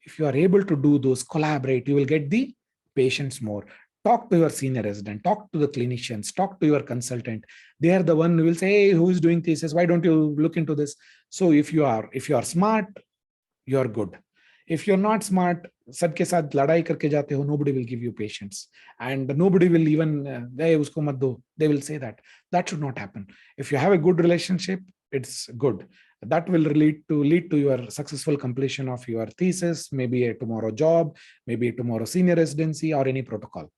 C: If you are able to do those, collaborate, you will get the patients more. Talk to your senior resident, talk to the clinicians, talk to your consultant. They are the one who will say, hey, who is doing thesis? Why don't you look into this? So if you are smart, you are good. If you're not smart, sabke saath ladai karke jate ho, nobody will give you patients. And nobody will even, usko mat do. They will say that. That should not happen. If you have a good relationship, it's good. That will lead to your successful completion of your thesis, maybe a tomorrow job, maybe tomorrow senior residency, or any protocol.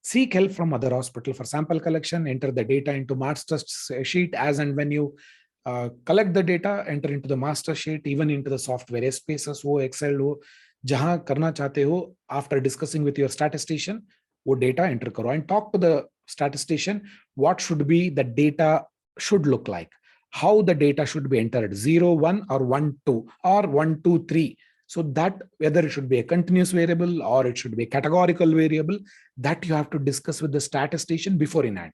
C: Seek help from other hospital for sample collection. Enter the data into master sheet as and when you collect the data. Enter into the master sheet, even into the software, Spaces ho, Excel ho, jahan karna chahte ho. After discussing with your statistician, wo data enter karo and talk to the statistician. What should be the data should look like? How the data should be entered, 0, 1 or 1, 2 or 1, 2, 3. So that whether it should be a continuous variable or it should be a categorical variable, that you have to discuss with the statistician before in hand.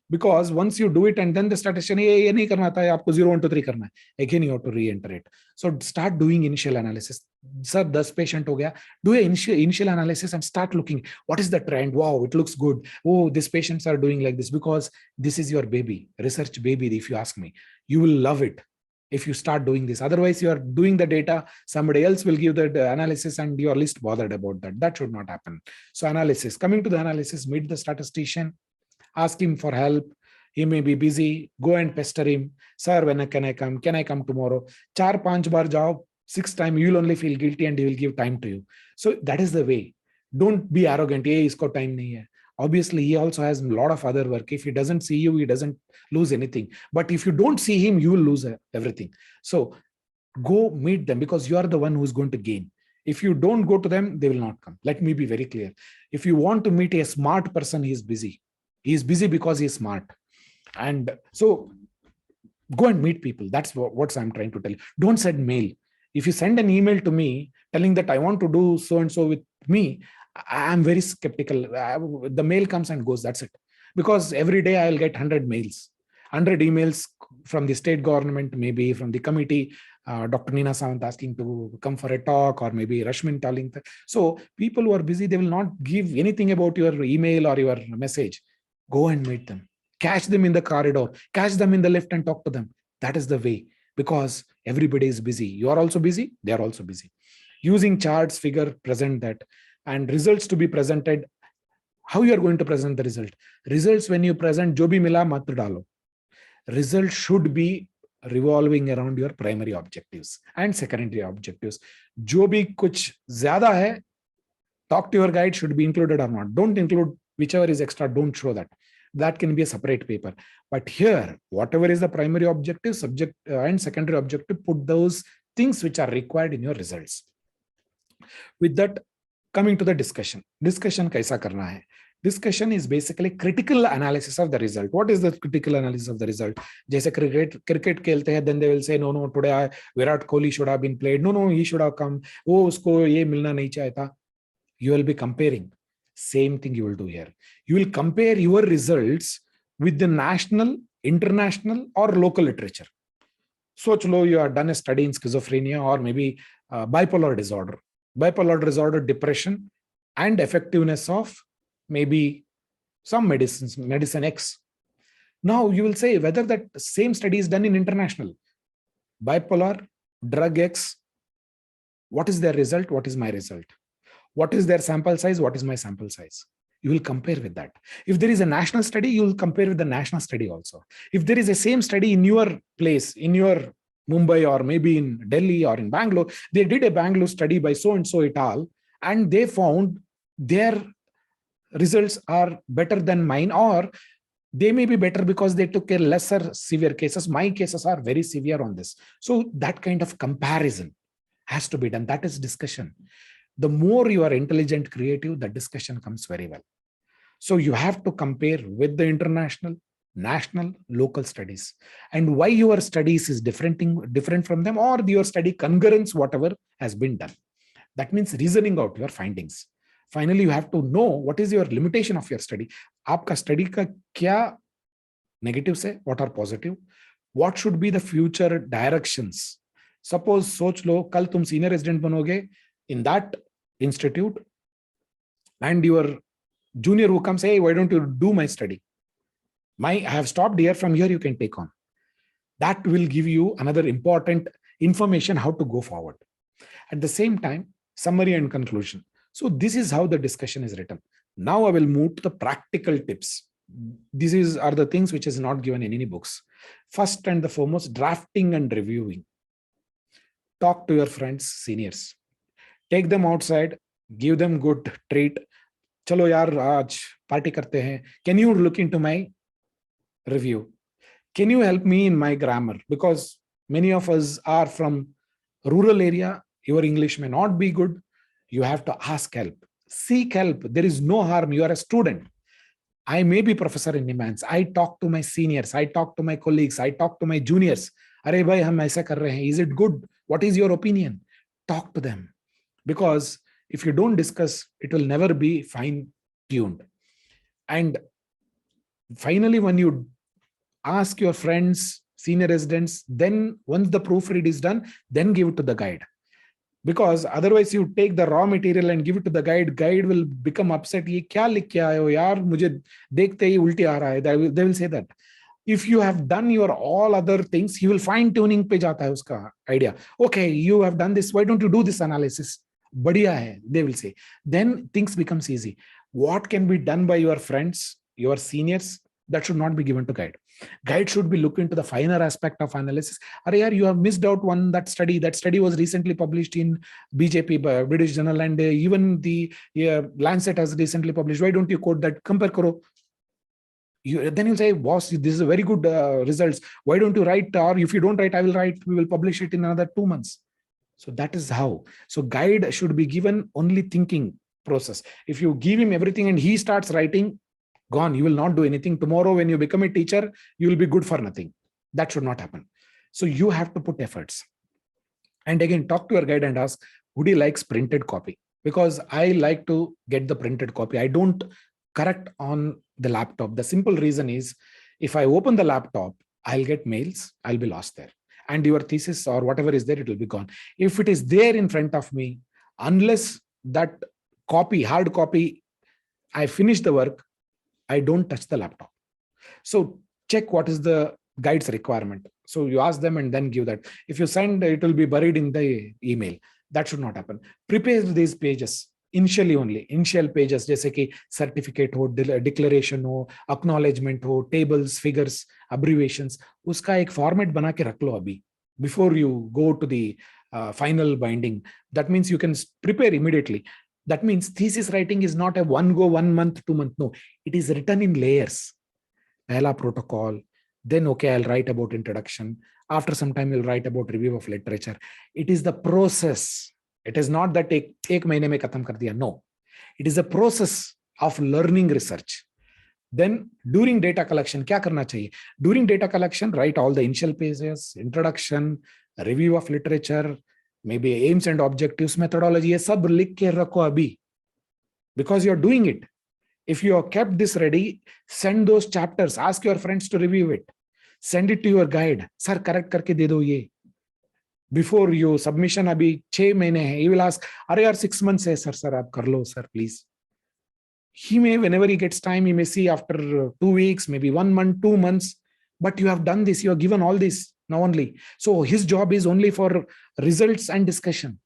C: Because once you do it and then the statistician, ye nahi karna tha, aapko 0, 1, 2, 3 karna hai. Again, you have to re-enter it. So start doing initial analysis. Sir, 10 patient ho gaya. Do an initial analysis and start looking. What is the trend? Wow, it looks good. Oh, these patients are doing like this because this is your baby, research baby, if you ask me. You will love it if you start doing this. Otherwise, you are doing the data, somebody else will give the analysis and you are least bothered about that. That should not happen. So analysis, coming to the analysis, meet the statistician, ask him for help. He may be busy. Go and pester him. Sir, when can I come? Can I come tomorrow? 4-5 bar jao, 6th time you will only feel guilty and he will give time to you. So that is the way. Don't be arrogant. Hey, isko time nahi hai. Obviously, he also has a lot of other work. If he doesn't see you, he doesn't lose anything. But if you don't see him, you will lose everything. So go meet them because you are the one who's going to gain. If you don't go to them, they will not come. Let me be very clear. If you want to meet a smart person, he is busy. He is busy because he is smart. And so go and meet people. That's what I'm trying to tell you. Don't send mail. If you send an email to me telling that I want to do so-and-so with me, I'm very skeptical. The mail comes and goes. That's it. Because every day I'll get 100 mails, 100 emails from the state government, maybe from the committee, Dr. Nina Samant asking to come for a talk, or maybe Rashmin telling. So people who are busy, they will not give anything about your email or your message. Go and meet them. Catch them in the corridor. Catch them in the lift and talk to them. That is the way. Because everybody is busy. You are also busy. They are also busy. Using charts, figure, present that. And results to be presented. How you are going to present the result? Results when you present, jo bhi mila mat dalo. Result should be revolving around your primary objectives and secondary objectives. Jo bhi kuch zyada hai, talk to your guide, should be included or not. Don't include whichever is extra. Don't show that. That can be a separate paper. But here, whatever is the primary objective, subject and secondary objective, put those things which are required in your results. With that, coming to the discussion. Discussion kaisa karna hai? Discussion is basically critical analysis of the result. What is the critical analysis of the result? Jaise cricket khelte hai, then they will say, no, today Virat Kohli should have been played. No, he should have come. Oh, usko ye milna nahi chahiye tha. You will be comparing. Same thing you will do here. You will compare your results with the national, international, or local literature. Soch lo, you have done a study in schizophrenia or maybe bipolar disorder, depression, and effectiveness of maybe some medicine X. Now you will say whether that same study is done in international. Bipolar, drug X, what is their result? What is my result? What is their sample size? What is my sample size? You will compare with that. If there is a national study, you will compare with the national study also. If there is a same study in your place, in your Mumbai or maybe in Delhi or in Bangalore, they did a Bangalore study by so-and-so et al. And they found their results are better than mine, or they may be better because they took a lesser severe cases. My cases are very severe on this. So that kind of comparison has to be done. That is discussion. The more you are intelligent, creative, the discussion comes very well. So you have to compare with the international, national, local studies, and why your studies is different from them, or your study concurrence whatever has been done. That means reasoning out your findings. Finally, you have to know what is your limitation of your study. Aapka study ka kya negatives hai, what are positive, what should be the future directions. Suppose soch lo kal tum senior resident banoge in that institute, and your junior who comes, hey, why don't you do my study? I have stopped here, from here you can take on. That will give you another important information how to go forward. At the same time, summary and conclusion. So this is how the discussion is written. Now I will move to the practical tips. These are the things which is not given in any books. First and the foremost, drafting and reviewing. Talk to your friends, seniors. Take them outside, give them good treat. Chalo yaar, aaj party karte hain. Can you look into my review? Can you help me in my grammar? Because many of us are from rural area. Your English may not be good. You have to ask help. Seek help. There is no harm. You are a student. I may be professor in Nimans. I talk to my seniors. I talk to my colleagues. I talk to my juniors. Arey bhai, hum aisa kar rahe hain. Is it good? What is your opinion? Talk to them. Because if you don't discuss, it will never be fine-tuned. And finally, when you ask your friends, senior residents, then once the proofread is done, then give it to the guide. Because otherwise you take the raw material and give it to the guide will become upset. Ye kya likh ke aaye ho yaar, mujhe dekhte hi ulti aa raha hai. They will say that. If you have done your all other things, he will fine tuning pe jata hai uska idea. Okay, you have done this. Why don't you do this analysis? Badhiya hai, they will say. Then things becomes easy. What can be done by your friends, your seniors, that should not be given to guide. Guide should be looking into the finer aspect of analysis. Yaar, you have missed out one that study. That study was recently published in BJP, British Journal, and even the Lancet has recently published. Why don't you quote that? Compare karo. Then you say, boss, this is a very good results. Why don't you write? Or if you don't write, I will write. We will publish it in another 2 months. So that is how. So guide should be given only thinking process. If you give him everything and he starts writing, gone, you will not do anything. Tomorrow, when you become a teacher, you will be good for nothing. That should not happen. So you have to put efforts. And again, talk to your guide and ask, would he likes printed copy? Because I like to get the printed copy. I don't correct on the laptop. The simple reason is, if I open the laptop, I'll get mails, I'll be lost there. And your thesis or whatever is there, it will be gone. If it is there in front of me, unless that copy, hard copy, I finish the work, I don't touch the laptop. So check what is the guide's requirement. So you ask them and then give that. If you send, it will be buried in the email. That should not happen. Prepare these pages initially only. Initial pages, जैसे कि certificate हो, declaration हो, acknowledgement हो, tables, figures, abbreviations. उसका एक format बना के रख लो अभी before you go to the final binding. That means you can prepare immediately. That means thesis writing is not a 1 go, 1 month, 2 month. No, it is written in layers. Pehla protocol, then okay, I'll write about introduction. After some time, you'll write about review of literature. It is the process. It is not that ek mahine mein khatam kar diya. No, it is a process of learning research. Then during data collection, kya karna chahiye? During data collection, write all the initial pages, introduction, review of literature, maybe aims and objectives, methodology, ye sab likh ke rakho abhi, because you're doing it. If you have kept this ready, send those chapters, ask your friends to review it, send it to your guide. Sir, correct karke de do ye. Before you submission, abhi 6 mahine hai. He will ask, are yaar 6 months hai, sir, aap kar lo, sir, please. He may, whenever he gets time, he may see after 2 weeks, maybe 1 month, 2 months, but you have done this, you have given all this now only. So his job is only for results and discussion.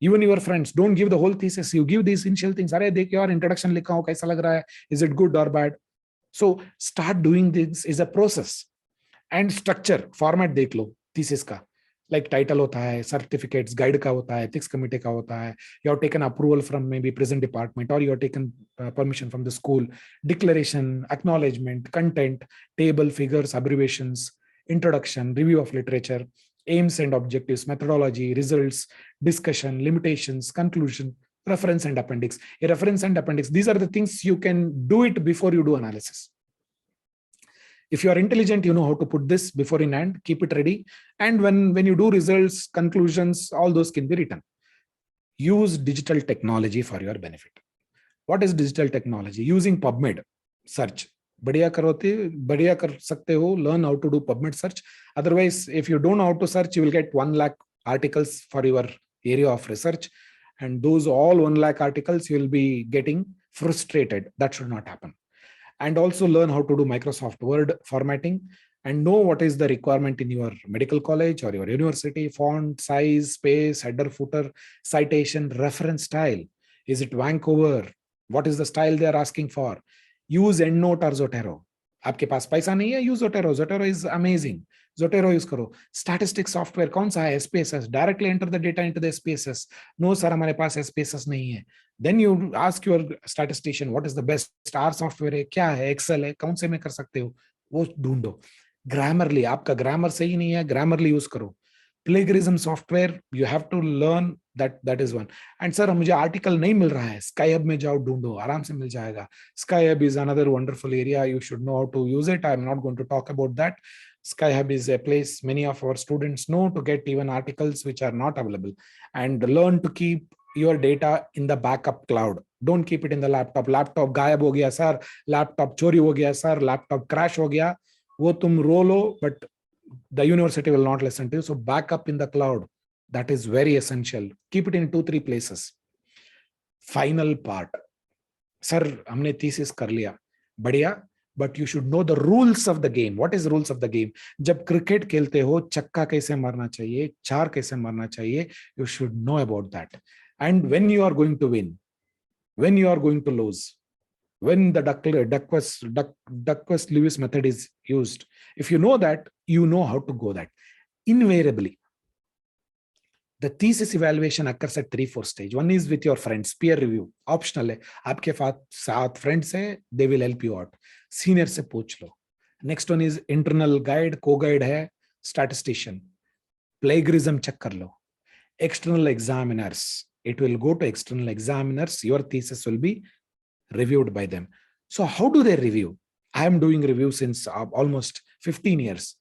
C: Even your friends, don't give the whole thesis. You give these initial things. Are dekh yaar introduction likha ho, kaisa lag raha hai? Is it good or bad? So start doing this is a process. And structure, format dekh lo, thesis ka. Like title hota hai, certificates, guide ka hota hai, ethics committee ka hota hai. You have taken approval from maybe present department, or you have taken permission from the school. Declaration, acknowledgement, content, table, figures, abbreviations, introduction, review of literature, aims and objectives, methodology, results, discussion, limitations, conclusion, reference and appendix. A reference and appendix, these are the things you can do it before you do analysis. If you are intelligent, you know how to put this before in hand, keep it ready. And when you do results, conclusions, all those can be written. Use digital technology for your benefit. What is digital technology? Using PubMed search. बढ़िया कर सकते हो, learn how to do PubMed search. Otherwise, if you don't know how to search, you will get 1 lakh articles for your area of research. And those all 1 lakh articles, you will be getting frustrated. That should not happen. And also learn how to do Microsoft Word formatting, and know what is the requirement in your medical college or your university: font, size, space, header, footer, citation, reference style. Is it Vancouver? What is the style they are asking for? Use EndNote or Zotero. आपके पास पैसा नहीं है, use Zotero. Zotero is amazing. Zotero use करो. Statistics software कौन सा है? SPSS. Directly enter the data into the SPSS. No sir, हमारे पास SPSS नहीं है. Then you ask your statistician, what is the best? R software है, क्या है? Excel है, कौन से में कर सकते हो? वो ढूंढो. Grammarly, आपका grammar सही नहीं है, Grammarly use करो. Plagiarism software, you have to learn that is one. And sir, मुझे article नहीं मिल रहा है, SkyHub में जाओ ढूंढो, आराम से मिल जाएगा. SkyHub is another wonderful area. You should know how to use it. I'm not going to talk about that. SkyHub is a place many of our students know to get even articles which are not available, and learn to keep your data in the backup cloud. Don't keep it in the laptop. Laptop गायब हो गया sir, laptop चोरी हो गया sir, laptop crash हो गया, वो तुम रो लो, but the university will not listen to you. So backup in the cloud, that is very essential. Keep it in 2-3 places. Final part, sir, हमने thesis कर लिया, बढ़िया, but you should know the rules of the game. What is rules of the game? जब cricket खेलते हो, चक्का कैसे मारना चाहिए, चार कैसे मारना चाहिए, you should know about that. And when you are going to win, when you are going to lose, when the Duckworth-Lewis method is used, if you know that, you know how to go that. Invariably, the thesis evaluation occurs at 3-4 stage. One is with your friends, peer review, optional है. आपके साथ friends है, they will help you out. Senior से पूछ लो. Next one is internal guide, co-guide है, statistician. Plagiarism check कर लो. External examiners, it will go to external examiners. Your thesis will be reviewed by them. So how do they review? I am doing review since almost 15 years.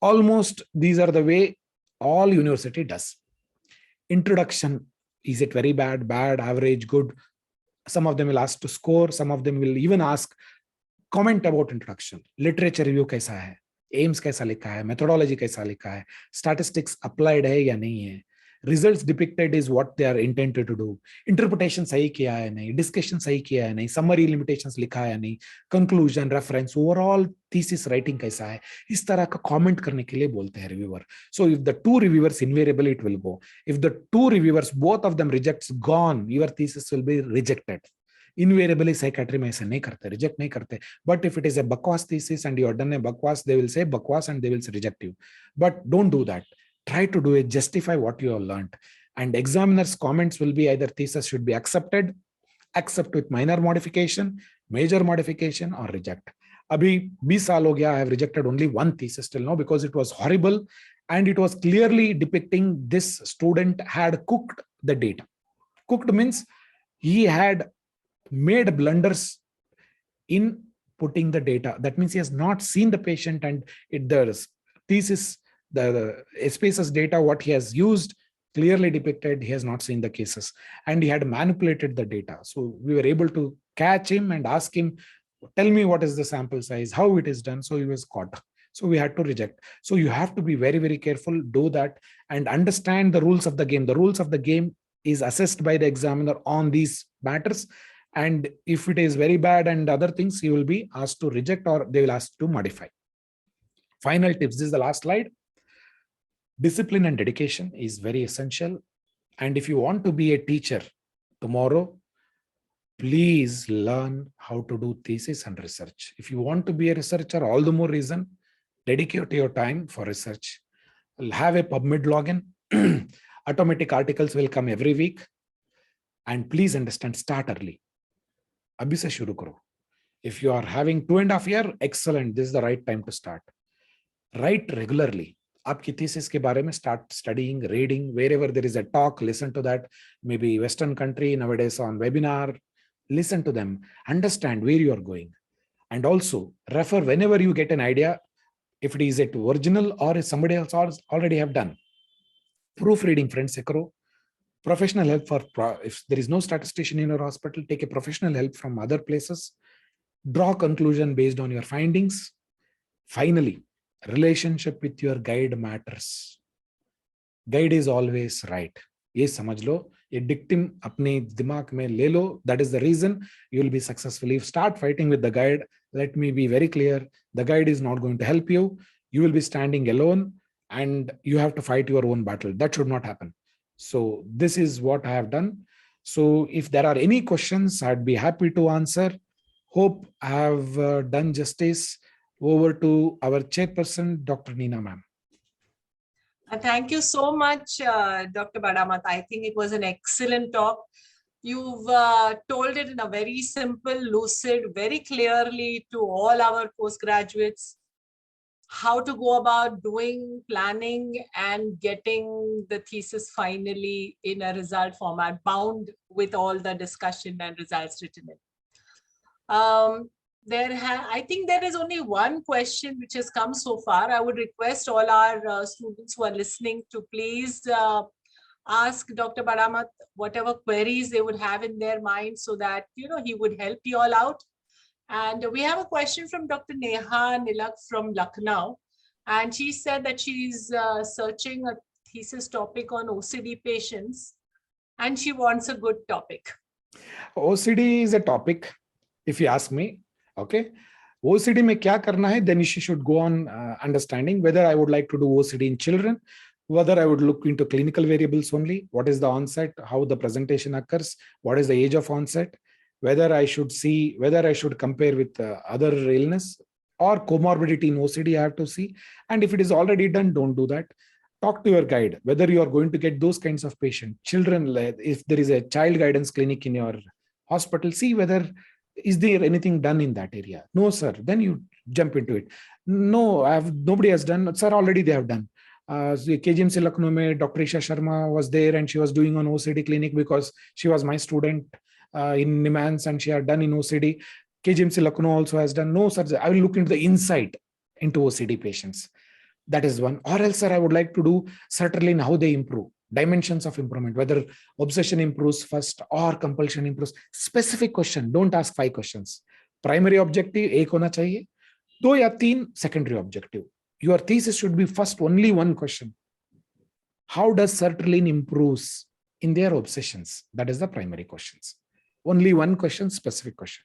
C: Almost these are the way all university does. Introduction, is it very bad, average, good? Some of them will ask to score. Some of them will even ask comment about introduction. Literature review कैसा है? Aims कैसा लिखा है? Methodology कैसा लिखा है? Statistics applied है या नहीं है? Results depicted is what they are intended to do. Interpretation सही किया है नहीं, discussion सही किया है नहीं, summary limitations लिखा है नहीं, conclusion, reference, overall thesis writing कैसा है, इस तरह का comment करने के लिए बोलते हैं reviewer. So if the 2 reviewers, invariably it will go. If the 2 reviewers, both of them rejects, gone, your thesis will be rejected. Invariably psychiatry में ऐसा नहीं करते, reject नहीं करते. But if it is a bakwas thesis and you are done a bakwas, they will say bakwas and they will reject you. But don't do that. Try to do it, justify what you have learned. And examiner's comments will be either thesis should be accepted, accept with minor modification, major modification, or reject. Abhi 20 saal ho gaya, I have rejected only one thesis till now because it was horrible and it was clearly depicting this student had cooked the data. Cooked means he had made blunders in putting the data. That means he has not seen the patient, and the thesis, the SPSS data, what he has used, clearly depicted he has not seen the cases, and he had manipulated the data. So we were able to catch him and ask him, tell me what is the sample size, how it is done. So he was caught. So we had to reject. So you have to be very, very careful, do that, and understand the rules of the game. The rules of the game is assessed by the examiner on these matters. And if it is very bad and other things, he will be asked to reject or they will ask to modify. Final tips. This is the last slide. Discipline and dedication is very essential. And if you want to be a teacher tomorrow, please learn how to do thesis and research. If you want to be a researcher, all the more reason, dedicate your time for research. Have a PubMed login. Automatic articles will come every week. And please understand, start early. Abhi se shuru karo. If you are having 2.5 years, excellent. This is the right time to start. Write regularly. आपकी thesis के बारे में start studying, reading. Wherever there is a talk, listen to that. Maybe Western country nowadays on webinar. Listen to them. Understand where you are going. And also refer whenever you get an idea, if it is at original or if somebody else already have done. Proofreading, friends, se karo. Professional help for, if there is no statistician in your hospital, take a professional help from other places. Draw conclusion based on your findings. Finally, relationship with your guide matters. Guide is always right. ये समझ लो, ये dictum अपने दिमाग में ले लो. That is the reason you will be successful. If start fighting with the guide, let me be very clear, the guide is not going to help you. You will be standing alone and you have to fight your own battle. That should not happen. So this is what I have done. So if there are any questions, I'd be happy to answer. Hope I have done justice. Over to our chairperson, Dr. Neena ma'am.
B: Thank you so much, Dr. Bada Math. I think it was an excellent talk. You've told it in a very simple, lucid, very clearly to all our postgraduates how to go about doing planning and getting the thesis finally in a result format, bound with all the discussion and results written in. I think there is only one question which has come so far. I would request all our students who are listening to please ask Dr. Bada Math whatever queries they would have in their mind so that, you know, he would help you all out. And we have a question from Dr. Neha Nilak from Lucknow. And she said that she's searching a thesis topic on OCD patients and she wants a good topic.
C: OCD is a topic, if you ask me. Okay. OCD mein kya karna hai, then she should go on understanding whether I would like to do OCD in children, whether I would look into clinical variables only, what is the onset, how the presentation occurs, what is the age of onset, whether I should see, whether I should compare with other illness or comorbidity in OCD, I have to see. And if it is already done, don't do that. Talk to your guide, whether you are going to get those kinds of patients. Children, if there is a child guidance clinic in your hospital, see whether is there anything done in that area. No, sir. Then you jump into it. No, nobody has done. Sir, already they have done. KGMC Lucknow mein Dr. Isha Sharma was there and she was doing on OCD clinic because she was my student in NIMANS and she had done in OCD. KGMC Lucknow also has done. No, sir, I will look into the insight into OCD patients. That is one. Or else, sir, I would like to do certainly in how they improve. Dimensions of improvement, whether obsession improves first or compulsion improves. Specific question. Don't ask 5 questions. Primary objective, एक होना चाहिए. 2 या 3 secondary objective. Your thesis should be first only one question. How does sertraline improves in their obsessions? That is the primary questions. Only one question, specific question.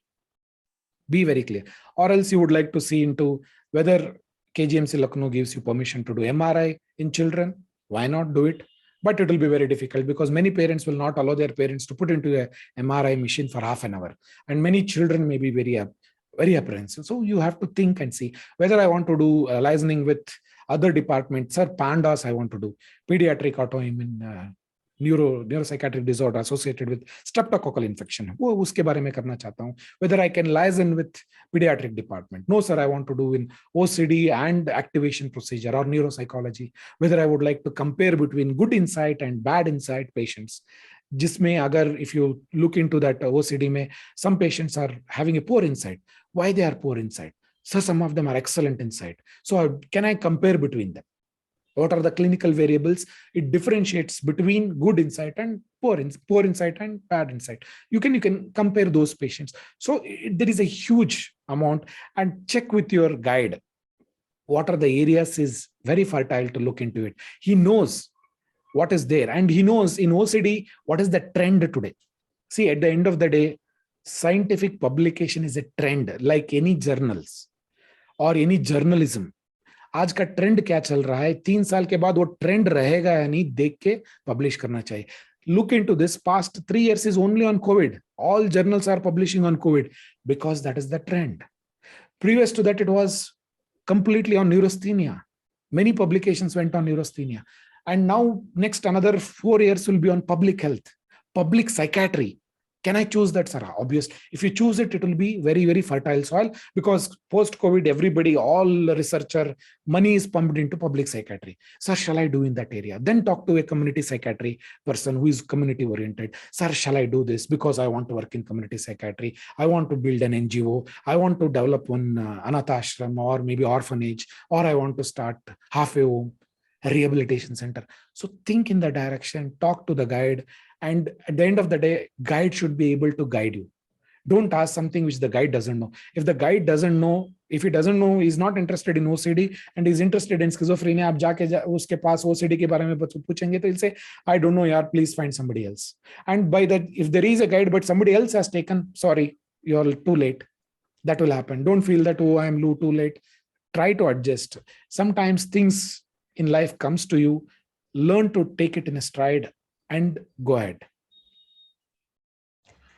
C: Be very clear. Or else you would like to see into whether KGMC Lucknow gives you permission to do MRI in children. Why not do it? But it will be very difficult because many parents will not allow their parents to put into a MRI machine for half an hour. And many children may be very apprehensive. So you have to think and see whether I want to do licensing with other departments or PANDAS I want to do, pediatric autoimmune neuropsychiatric disorder associated with streptococcal infection, वो उसके बारे में करना चाहता हूँ. Whether I can liaison with pediatric department. No, sir, I want to do in OCD and activation procedure or neuropsychology. Whether I would like to compare between good insight and bad insight patients. जिसमें अगर if you look into that OCD में, some patients are having a poor insight. Why they are poor insight? So some of them are excellent insight. So can I compare between them? What are the clinical variables? It differentiates between good insight and poor insight and bad insight. You can compare those patients. So there is a huge amount, and check with your guide. What are the areas is very fertile to look into it. He knows what is there, and he knows in OCD what is the trend today. See, at the end of the day, scientific publication is a trend, like any journals or any journalism. आज का trend क्या चल रहा है, 3 साल के बाद वो ट्रेंड रहेगा या नहीं, देख के पब्लिश करना चाहिए. Look into this. Past 3 years is only on COVID. All journals are publishing on COVID because that is the trend. Previous to that, it was completely on neurasthenia. Many publications went on neurasthenia. And now next another 4 years will be on public health, public psychiatry. Can I choose that, sir? Obviously, if you choose it, it will be very, very fertile soil, because post-COVID, everybody, all researcher, money is pumped into public psychiatry. Sir, shall I do in that area? Then talk to a community psychiatry person who is community oriented. Sir, shall I do this because I want to work in community psychiatry? I want to build an NGO. I want to develop one Anath ashram or maybe orphanage, or I want to start halfway home, a rehabilitation center. So think in the direction, talk to the guide. And at the end of the day, guide should be able to guide you. Don't ask something which the guide doesn't know. If the guide doesn't know, if he doesn't know, he's not interested in OCD and he's interested in schizophrenia, आप जाके उसके पास OCD के बारे में पूछेंगे तो he'll say, I don't know, yaar, please find somebody else. And by that, if there is a guide but somebody else has taken, sorry, you're too late. That will happen. Don't feel that, oh, I'm too late. Try to adjust. Sometimes things in life comes to you. Learn to take it in a stride and go ahead.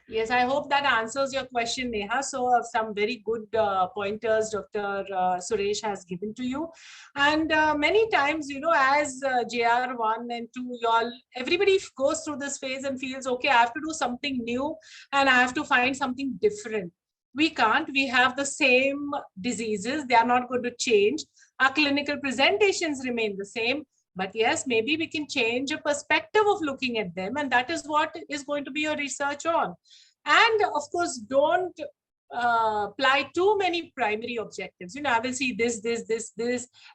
B: Yes, I hope that answers your question, Neha. So some very good pointers Dr. Suresh has given to you. And many times, you know, as JR1 and 2, everybody goes through this phase and feels, okay, I have to do something new and I have to find something different. We can't. We have the same diseases. They are not going to change. Our clinical presentations remain the same. But yes, maybe we can change a perspective of looking at them, and that is what is going to be your research on. And of course, don't apply too many primary objectives. You know, I will see this,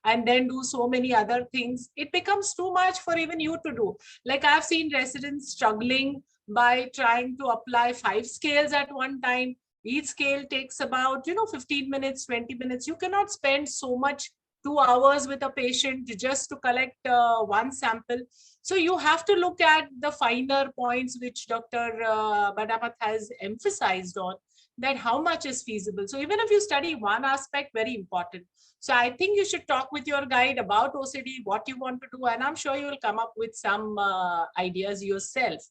B: and then do so many other things. It becomes too much for even you to do. Like I've seen residents struggling by trying to apply 5 scales at one time. Each scale takes about, 15 minutes, 20 minutes. You cannot spend so much 2 hours with a patient just to collect one sample. So you have to look at the finer points which Dr. Bada Math has emphasized on, that how much is feasible. So even if you study one aspect, very important. So I think you should talk with your guide about OCD, what you want to do, and I'm sure you will come up with some ideas yourself.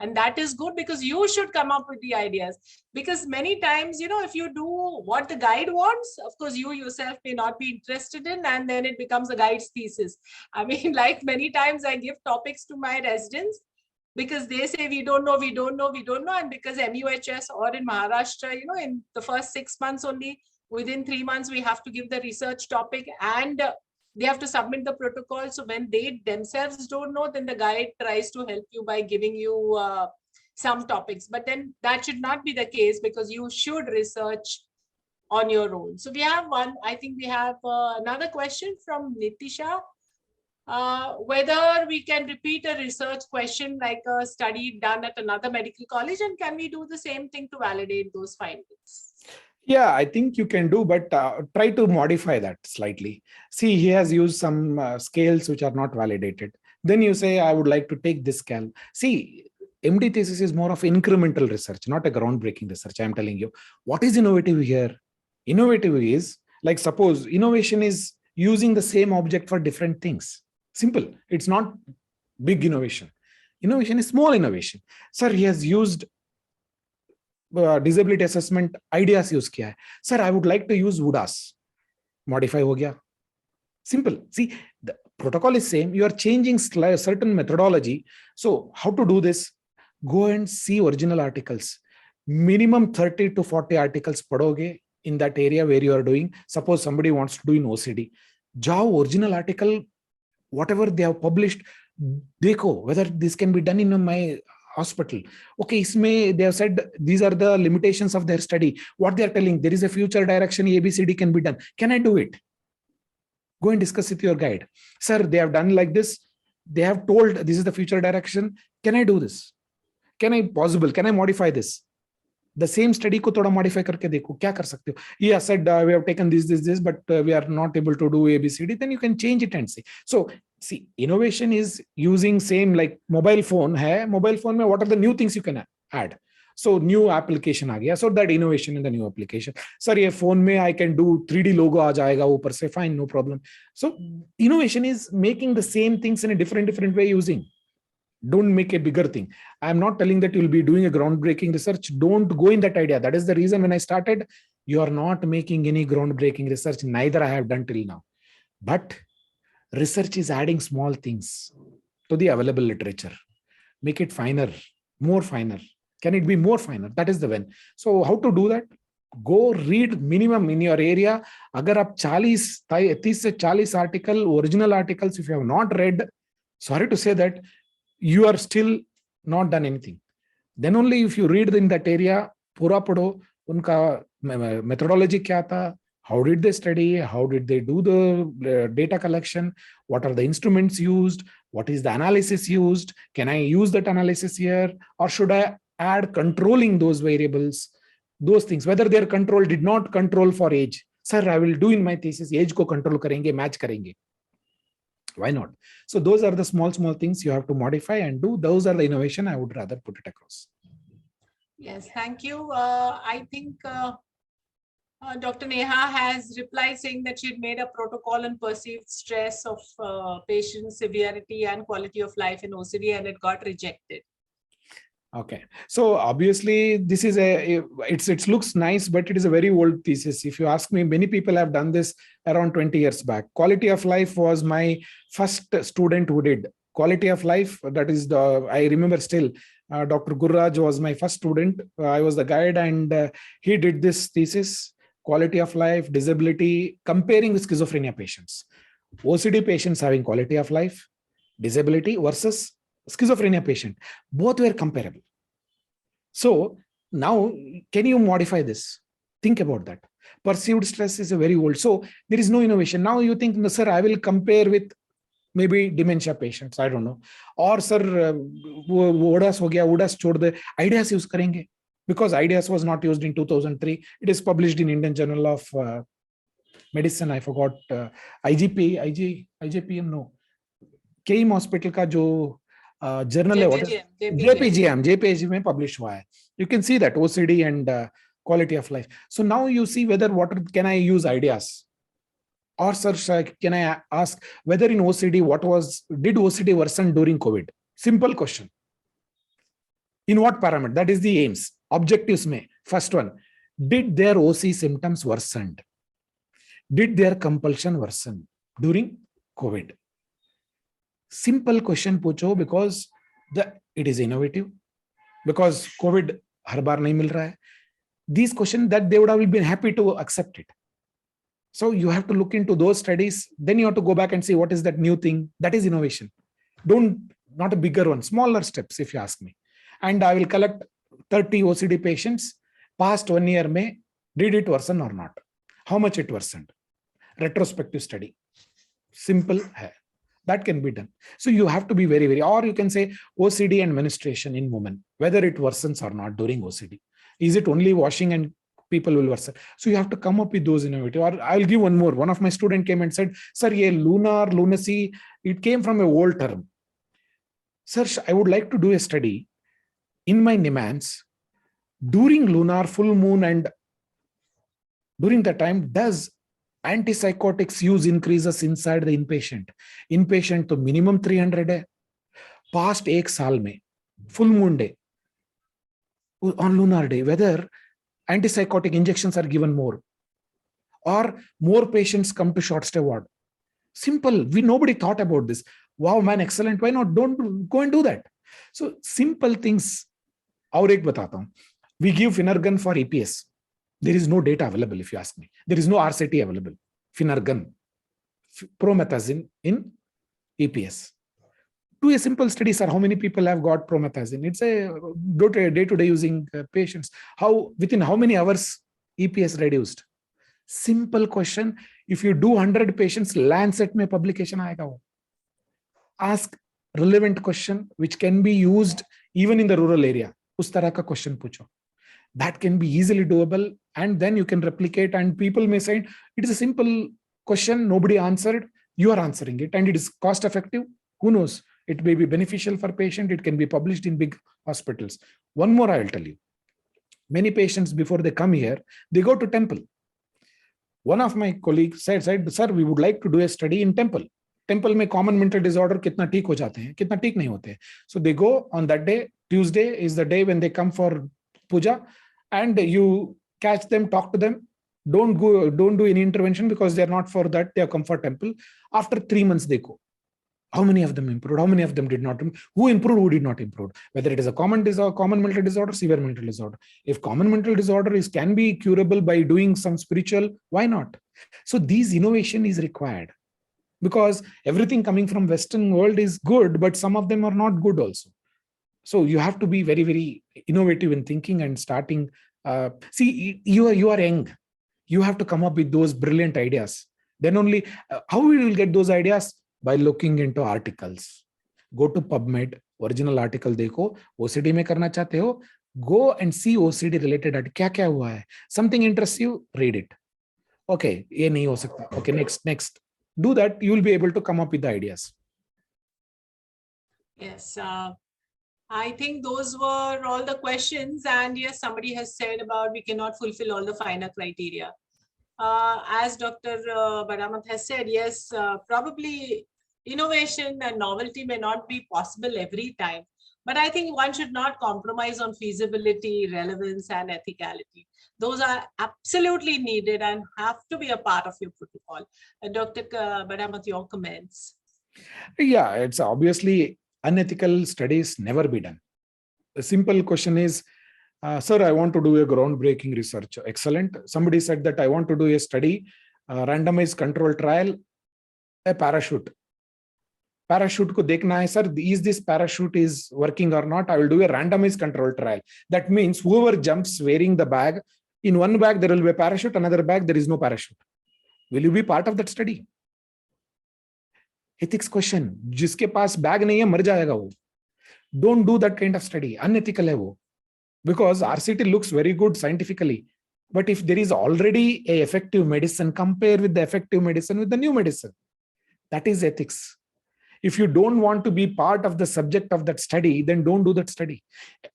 B: And that is good, because you should come up with the ideas. Because many times, if you do what the guide wants, of course, you yourself may not be interested in, and then it becomes a guide's thesis. I mean, like many times I give topics to my residents because they say, we don't know. And because MUHS or in Maharashtra, in the first 6 months only, within 3 months, we have to give the research topic and they have to submit the protocol. So when they themselves don't know, then the guide tries to help you by giving you some topics. But then that should not be the case, because you should research on your own. So we have one, I think we have another question from Nitisha. Whether we can repeat a research question like a study done at another medical college, and can we do the same thing to validate those findings?
C: Yeah, I think you can do, but try to modify that slightly. See, he has used some scales which are not validated. Then you say, I would like to take this scale. See, MD thesis is more of incremental research, not a groundbreaking research. I'm telling you. What is innovative here? Innovative is, like, suppose innovation is using the same object for different things. Simple. It's not big innovation. Innovation is small innovation. Sir, he has used disability assessment ideas use किया है. Sir, I would like to use WUDAS. Modify हो गया. Simple. See, the protocol is same, you are changing certain methodology. So how to do this? Go and see original articles. Minimum 30 to 40 articles padhoge in that area where you are doing. Suppose somebody wants to do in OCD. Jao original article, whatever they have published, dekho whether this can be done in my hospital. Okay, they have said these are the limitations of their study. What they are telling, there is a future direction, ABCD can be done. Can I do it? Go and discuss with your guide. Sir, they have done like this. They have told this is the future direction. Can I do this? Can I modify this? The same study ko thoda modify karke dekho, kya kar sakte ho? Yeah, said we have taken this, but we are not able to do ABCD. Then you can change it and see. So see, innovation is using same like mobile phone hai. Mobile phone mein what are the new things you can add? So new application aa gaya. So that innovation in the new application. Sir, ye phone mein I can do 3D logo aa jayega upar se, fine, no problem. So innovation is making the same things in a different way using. Don't make a bigger thing. I'm not telling that you'll be doing a groundbreaking research. Don't go in that idea. That is the reason when I started, you are not making any groundbreaking research. Neither I have done till now. But research is adding small things to the available literature. Make it finer, more finer. Can it be more finer? That is the when. So how to do that? Go read minimum in your area. Agar aap 30 se 40 article, original articles, if you have not read, sorry to say that, you are still not done anything. Then only if you read in that area, pura padho, unka methodology kya tha, how did they study, how did they do the data collection, what are the instruments used, what is the analysis used, can I use that analysis here, or should I add controlling those variables, those things, whether their control did not control for age. Sir, I will do in my thesis, age ko control karenge, match karenge. Why not? So those are the small things you have to modify and do. Those are the innovation I would rather put it across.
B: Yes, thank you. I think Dr. Neha has replied saying that she had made a protocol on perceived stress of patient severity and quality of life in OCD, and it got rejected. Okay.
C: So obviously this is it looks nice, but it is a very old thesis. If you ask me, many people have done this around 20 years back. Quality of life was my first student who did quality of life. That is I remember still, Dr. Gurraj was my first student. I was the guide, and he did this thesis, quality of life, disability, comparing with schizophrenia patients. OCD patients having quality of life, disability versus schizophrenia patient, both were comparable. So now, can you modify this? Think about that. Perceived stress is a very old. So there is no innovation. Now you think, no, sir, I will compare with maybe dementia patients. I don't know. Or sir, ODAS ho gaya, ODAS chhod de, IDEAS use karenge. Because IDEAS was not used in 2003. It is published in Indian Journal of Medicine. I forgot. IGPM, no. KEM hospital ka jo journal JPGM में published हुआ है. You can see that OCD and quality of life. So now you see whether what can I use IDEAS, or sir, can I ask whether in OCD did OCD worsen during COVID? Simple question. In what parameter? That is the aims, objectives में. First one, did their OC symptoms worsened? Did their compulsion worsen during COVID? Simple question पूछो, because it is innovative, because COVID हर बार नहीं मिल रहा है. These questions that they would have been happy to accept it. So you have to look into those studies. Then you have to go back and see what is that new thing. That is innovation. Not a bigger one, smaller steps if you ask me. And I will collect 30 OCD patients. Past 1 year में, did it worsen or not? How much it worsened? Retrospective study. Simple hai. That can be done. So you have to be very, or you can say OCD and menstruation in women, whether it worsens or not during OCD. Is it only washing and people will worsen? So you have to come up with those innovative. Or I'll give one more. One of my students came and said, sir, ye lunacy, it came from an old term. Sir, I would like to do a study in my NIMANS during lunar, full moon, and during that time, does antipsychotics use increases inside the inpatient? Inpatient to minimum 300 है. Past 1 साल में, full moon day, on lunar day, whether antipsychotic injections are given more, or more patients come to short stay ward. Simple. Nobody thought about this. Wow, man, excellent. Why not? Don't go and do that. So simple things. और एक बताता हूं. We give Finargan for EPS. There is no data available, if you ask me. There is no RCT available. Finargan, promethazine in EPS. Do a simple study, sir. How many people have got promethazine? It's a day-to-day using patients. Within how many hours EPS reduced? Simple question. If you do 100 patients, Lancet में publication आएगा वो. Ask relevant question which can be used even in the rural area. उस तरह का question पूछो. That can be easily doable, and then you can replicate, and people may say it is a simple question, nobody answered, you are answering it, and it is cost effective. Who knows? It may be beneficial for patient. It can be published in big hospitals. One more I will tell you. Many patients, before they come here, they go to temple. One of my colleagues said, sir, we would like to do a study in temple. Temple में common mental disorder कितना ठीक हो जाते हैं, कितना ठीक नहीं होते. So they go on that day. Tuesday is the day when they come for puja, and you catch them, talk to them. Don't do any intervention because they are not for that. They have come for temple. After 3 months they go. How many of them improved? How many of them did not improve? Who improved? Who did not improve? Whether it is a common mental disorder, severe mental disorder. If common mental disorder can be curable by doing some spiritual, why not? So these innovation is required, because everything coming from Western world is good, but some of them are not good also. So you have to be very, very innovative in thinking and starting. See, you are young. You have to come up with those brilliant ideas. Then only, how we will get those ideas? By looking into articles. Go to PubMed, original article देखो, OCD में करना चाहते हो, go and see OCD related क्या क्या हुआ है. Something interests you, read it. Okay, ये नहीं हो सकता. Okay, next. Do that, you will be able to come up with the ideas.
B: Yes, I think those were all the questions, and yes, somebody has said about we cannot fulfill all the finer criteria. As Dr. Bada Math has said, yes, probably innovation and novelty may not be possible every time, but I think one should not compromise on feasibility, relevance, and ethicality. Those are absolutely needed and have to be a part of your protocol. Dr. Bada Math, your comments.
C: Yeah, it's obviously unethical studies never be done. The simple question is, sir, I want to do a groundbreaking research. Excellent. Somebody said that I want to do a study, randomized control trial, a parachute. Parachute ko dekhna hai, sir, is this parachute is working or not? I will do a randomized control trial. That means whoever jumps wearing the bag, in one bag there will be a parachute, another bag there is no parachute. Will you be part of that study? Ethics question. जिसके पास bag नहीं है मर जाएगा वो. Don't do that kind of study. Unethical है वो. Because RCT looks very good scientifically. But if there is already a effective medicine, compare with the effective medicine with the new medicine. That is ethics. If you don't want to be part of the subject of that study, then don't do that study.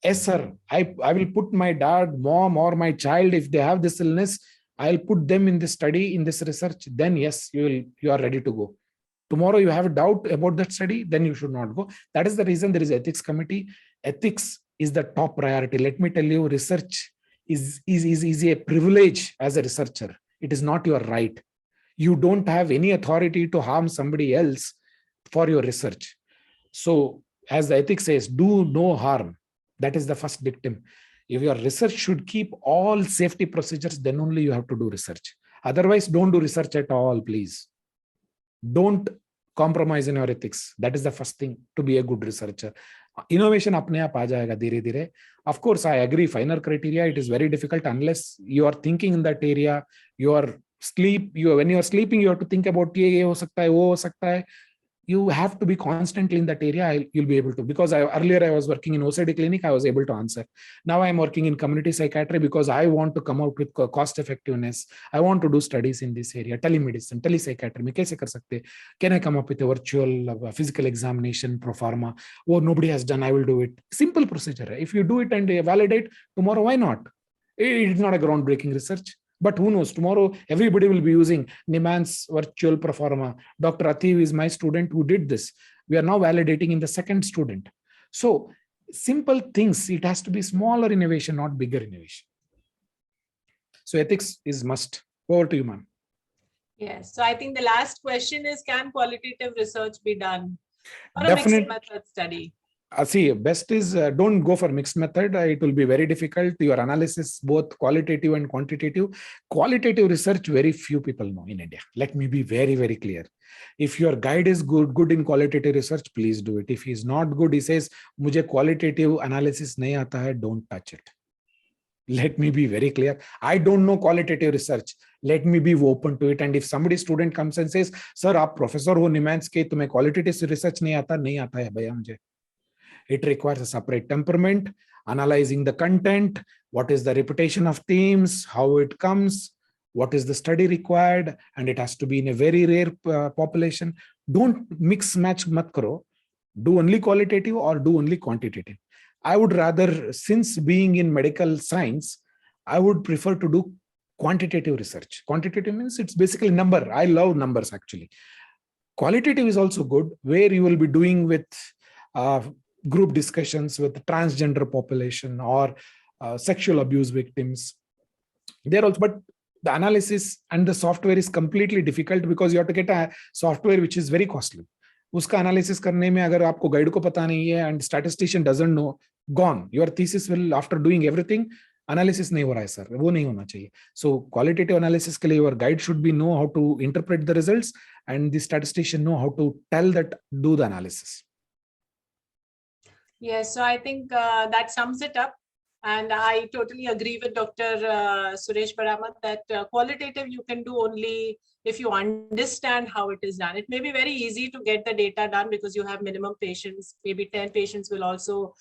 C: Yes, sir, I will put my dad, mom, or my child, if they have this illness, I'll put them in this study, in this research. Then yes, you are ready to go. Tomorrow you have a doubt about that study, then you should not go. That is the reason there is ethics committee. Ethics is the top priority. Let me tell you, research is a privilege as a researcher. It is not your right. You don't have any authority to harm somebody else for your research. So as the ethics says, do no harm. That is the first dictum. If your research should keep all safety procedures, then only you have to do research. Otherwise, don't do research at all, please. Don't compromise in your ethics. That is the first thing to be a good researcher. Innovation apne aap aa jayega dheere dheere. Of course, I agree, finer criteria, it is very difficult unless you are thinking in that area. When you are sleeping, you have to think about ye ho sakta hai, wo ho sakta hai. You have to be constantly in that area. You'll be able to, because earlier I was working in OCD clinic, I was able to answer. Now I'm working in community psychiatry because I want to come out with cost effectiveness. I want to do studies in this area, telemedicine, telepsychiatry. Mein kaise kar sakte? Can I come up with a virtual physical examination pro forma? Oh, nobody has done, I will do it. Simple procedure. If you do it and validate, tomorrow, why not? It is not a groundbreaking research. But who knows, tomorrow everybody will be using Niman's virtual pro forma. Dr. Ativ is my student who did this. We are now validating in the second student. So simple things, it has to be smaller innovation, not bigger innovation. So ethics is must. Over to you, ma'am.
B: Yes. So I think the last question is, can qualitative research be done or a mixed
C: Definite.
B: method study?
C: See, best is don't go for mixed method. It will be very difficult. Your analysis, both qualitative and quantitative. Qualitative research, very few people know in India. Let me be very, very clear. If your guide is good in qualitative research, please do it. If he's not good, he says, "Mujhe qualitative analysis nahi aata hai," don't touch it. Let me be very clear. I don't know qualitative research. Let me be open to it. And if somebody student comes and says, "Sir, आप professor हो निमांस के, तुम्हें qualitative research नहीं आता है भैया मुझे." It requires a separate temperament, analyzing the content, what is the reputation of themes, how it comes, what is the study required, and it has to be in a very rare population. Don't mix match mat karo. Do only qualitative or do only quantitative. I would rather, since being in medical science, I would prefer to do quantitative research. Quantitative means it's basically number. I love numbers actually. Qualitative is also good, where you will be doing with group discussions with transgender population or sexual abuse victims. There also, but the analysis and the software is completely difficult because you have to get a software which is very costly. उसका analysis करने में अगर आपको guide को पता नहीं है and statistician doesn't know, gone. Your thesis will, after doing everything, analysis नहीं हो रहा है sir, वो नहीं होना चाहिए. So qualitative analysis के लिए your guide should be know how to interpret the results and the statistician know how to tell that, do the analysis.
B: Yes, so I think that sums it up. And I totally agree with Dr. Suresh Bada Math that qualitative you can do only if you understand how it is done. It may be very easy to get the data done because you have minimum patients. Maybe 10 patients will also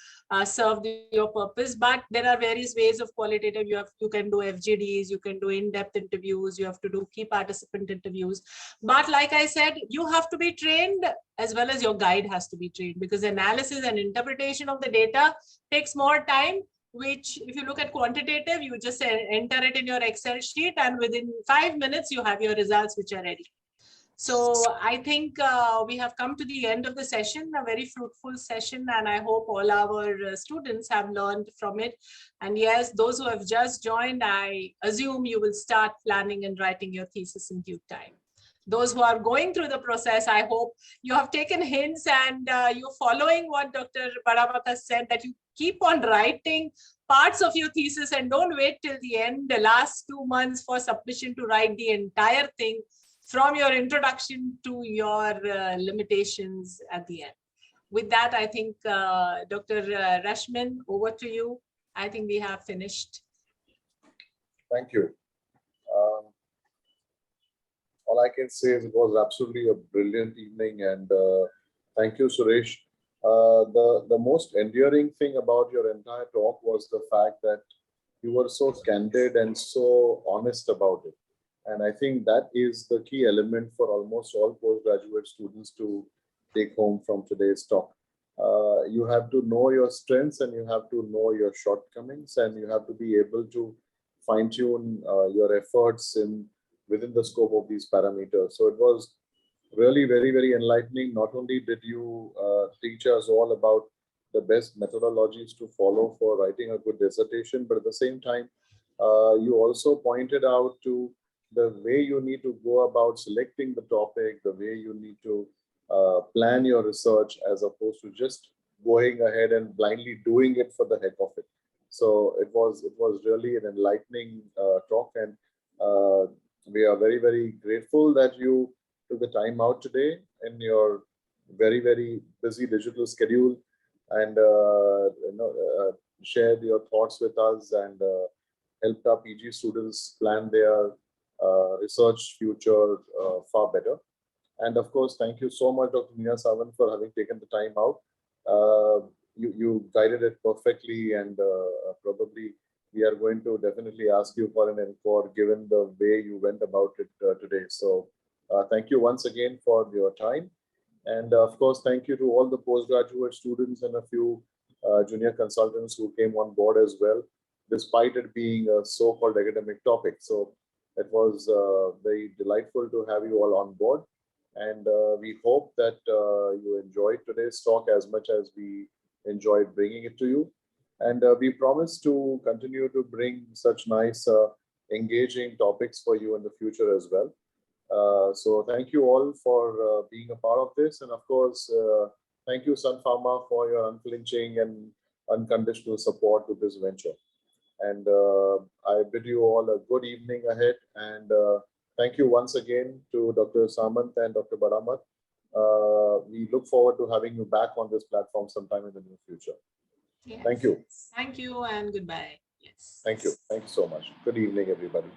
B: serve your purpose. But there are various ways of qualitative. You can do FGDs, you can do in-depth interviews, you have to do key participant interviews. But like I said, you have to be trained as well as your guide has to be trained, because analysis and interpretation of the data takes more time, which if you look at quantitative, you just enter it in your Excel sheet and within 5 minutes, you have your results which are ready. So I think we have come to the end of the session, a very fruitful session, and I hope all our students have learned from it. And yes, those who have just joined, I assume you will start planning and writing your thesis in due time. Those who are going through the process, I hope you have taken hints and you're following what Dr. Bada Math has said, that you keep on writing parts of your thesis and don't wait till the end, the last 2 months for submission to write the entire thing from your introduction to your limitations at the end. With that, I think Dr. Rashmin, over to you. I think we have finished.
A: Thank you. All I can say is it was absolutely a brilliant evening, and thank you, Suresh. The most endearing thing about your entire talk was the fact that you were so candid and so honest about it. And I think that is the key element for almost all postgraduate students to take home from today's talk. You have to know your strengths and you have to know your shortcomings, and you have to be able to fine-tune your efforts within the scope of these parameters. So it was really very, very enlightening. Not only did you teach us all about the best methodologies to follow for writing a good dissertation, but at the same time, you also pointed out to the way you need to go about selecting the topic, the way you need to plan your research, as opposed to just going ahead and blindly doing it for the heck of it. So it was really an enlightening talk, and we are very, very grateful that you took the time out today in your very, very busy digital schedule and shared your thoughts with us and helped our PG students plan their research future far better. And of course, thank you so much, Dr. Meena Sawant, for having taken the time out. You guided it perfectly, and probably we are going to definitely ask you for an encore given the way you went about it today. So thank you once again for your time. And of course, thank you to all the postgraduate students and a few junior consultants who came on board as well, despite it being a so-called academic topic. So it was very delightful to have you all on board. And we hope that you enjoyed today's talk as much as we enjoyed bringing it to you. And we promise to continue to bring such nice, engaging topics for you in the future as well. So thank you all for being a part of this. And of course, thank you, Sun Pharma, for your unflinching and unconditional support to this venture. And I bid you all a good evening ahead. And thank you once again to Dr. Samant and Dr. Bada Math. We look forward to having you back on this platform sometime in the near future.
B: Yes.
A: Thank you.
B: Thank you and goodbye. Yes.
A: Thank you. Thank you so much. Good evening, everybody.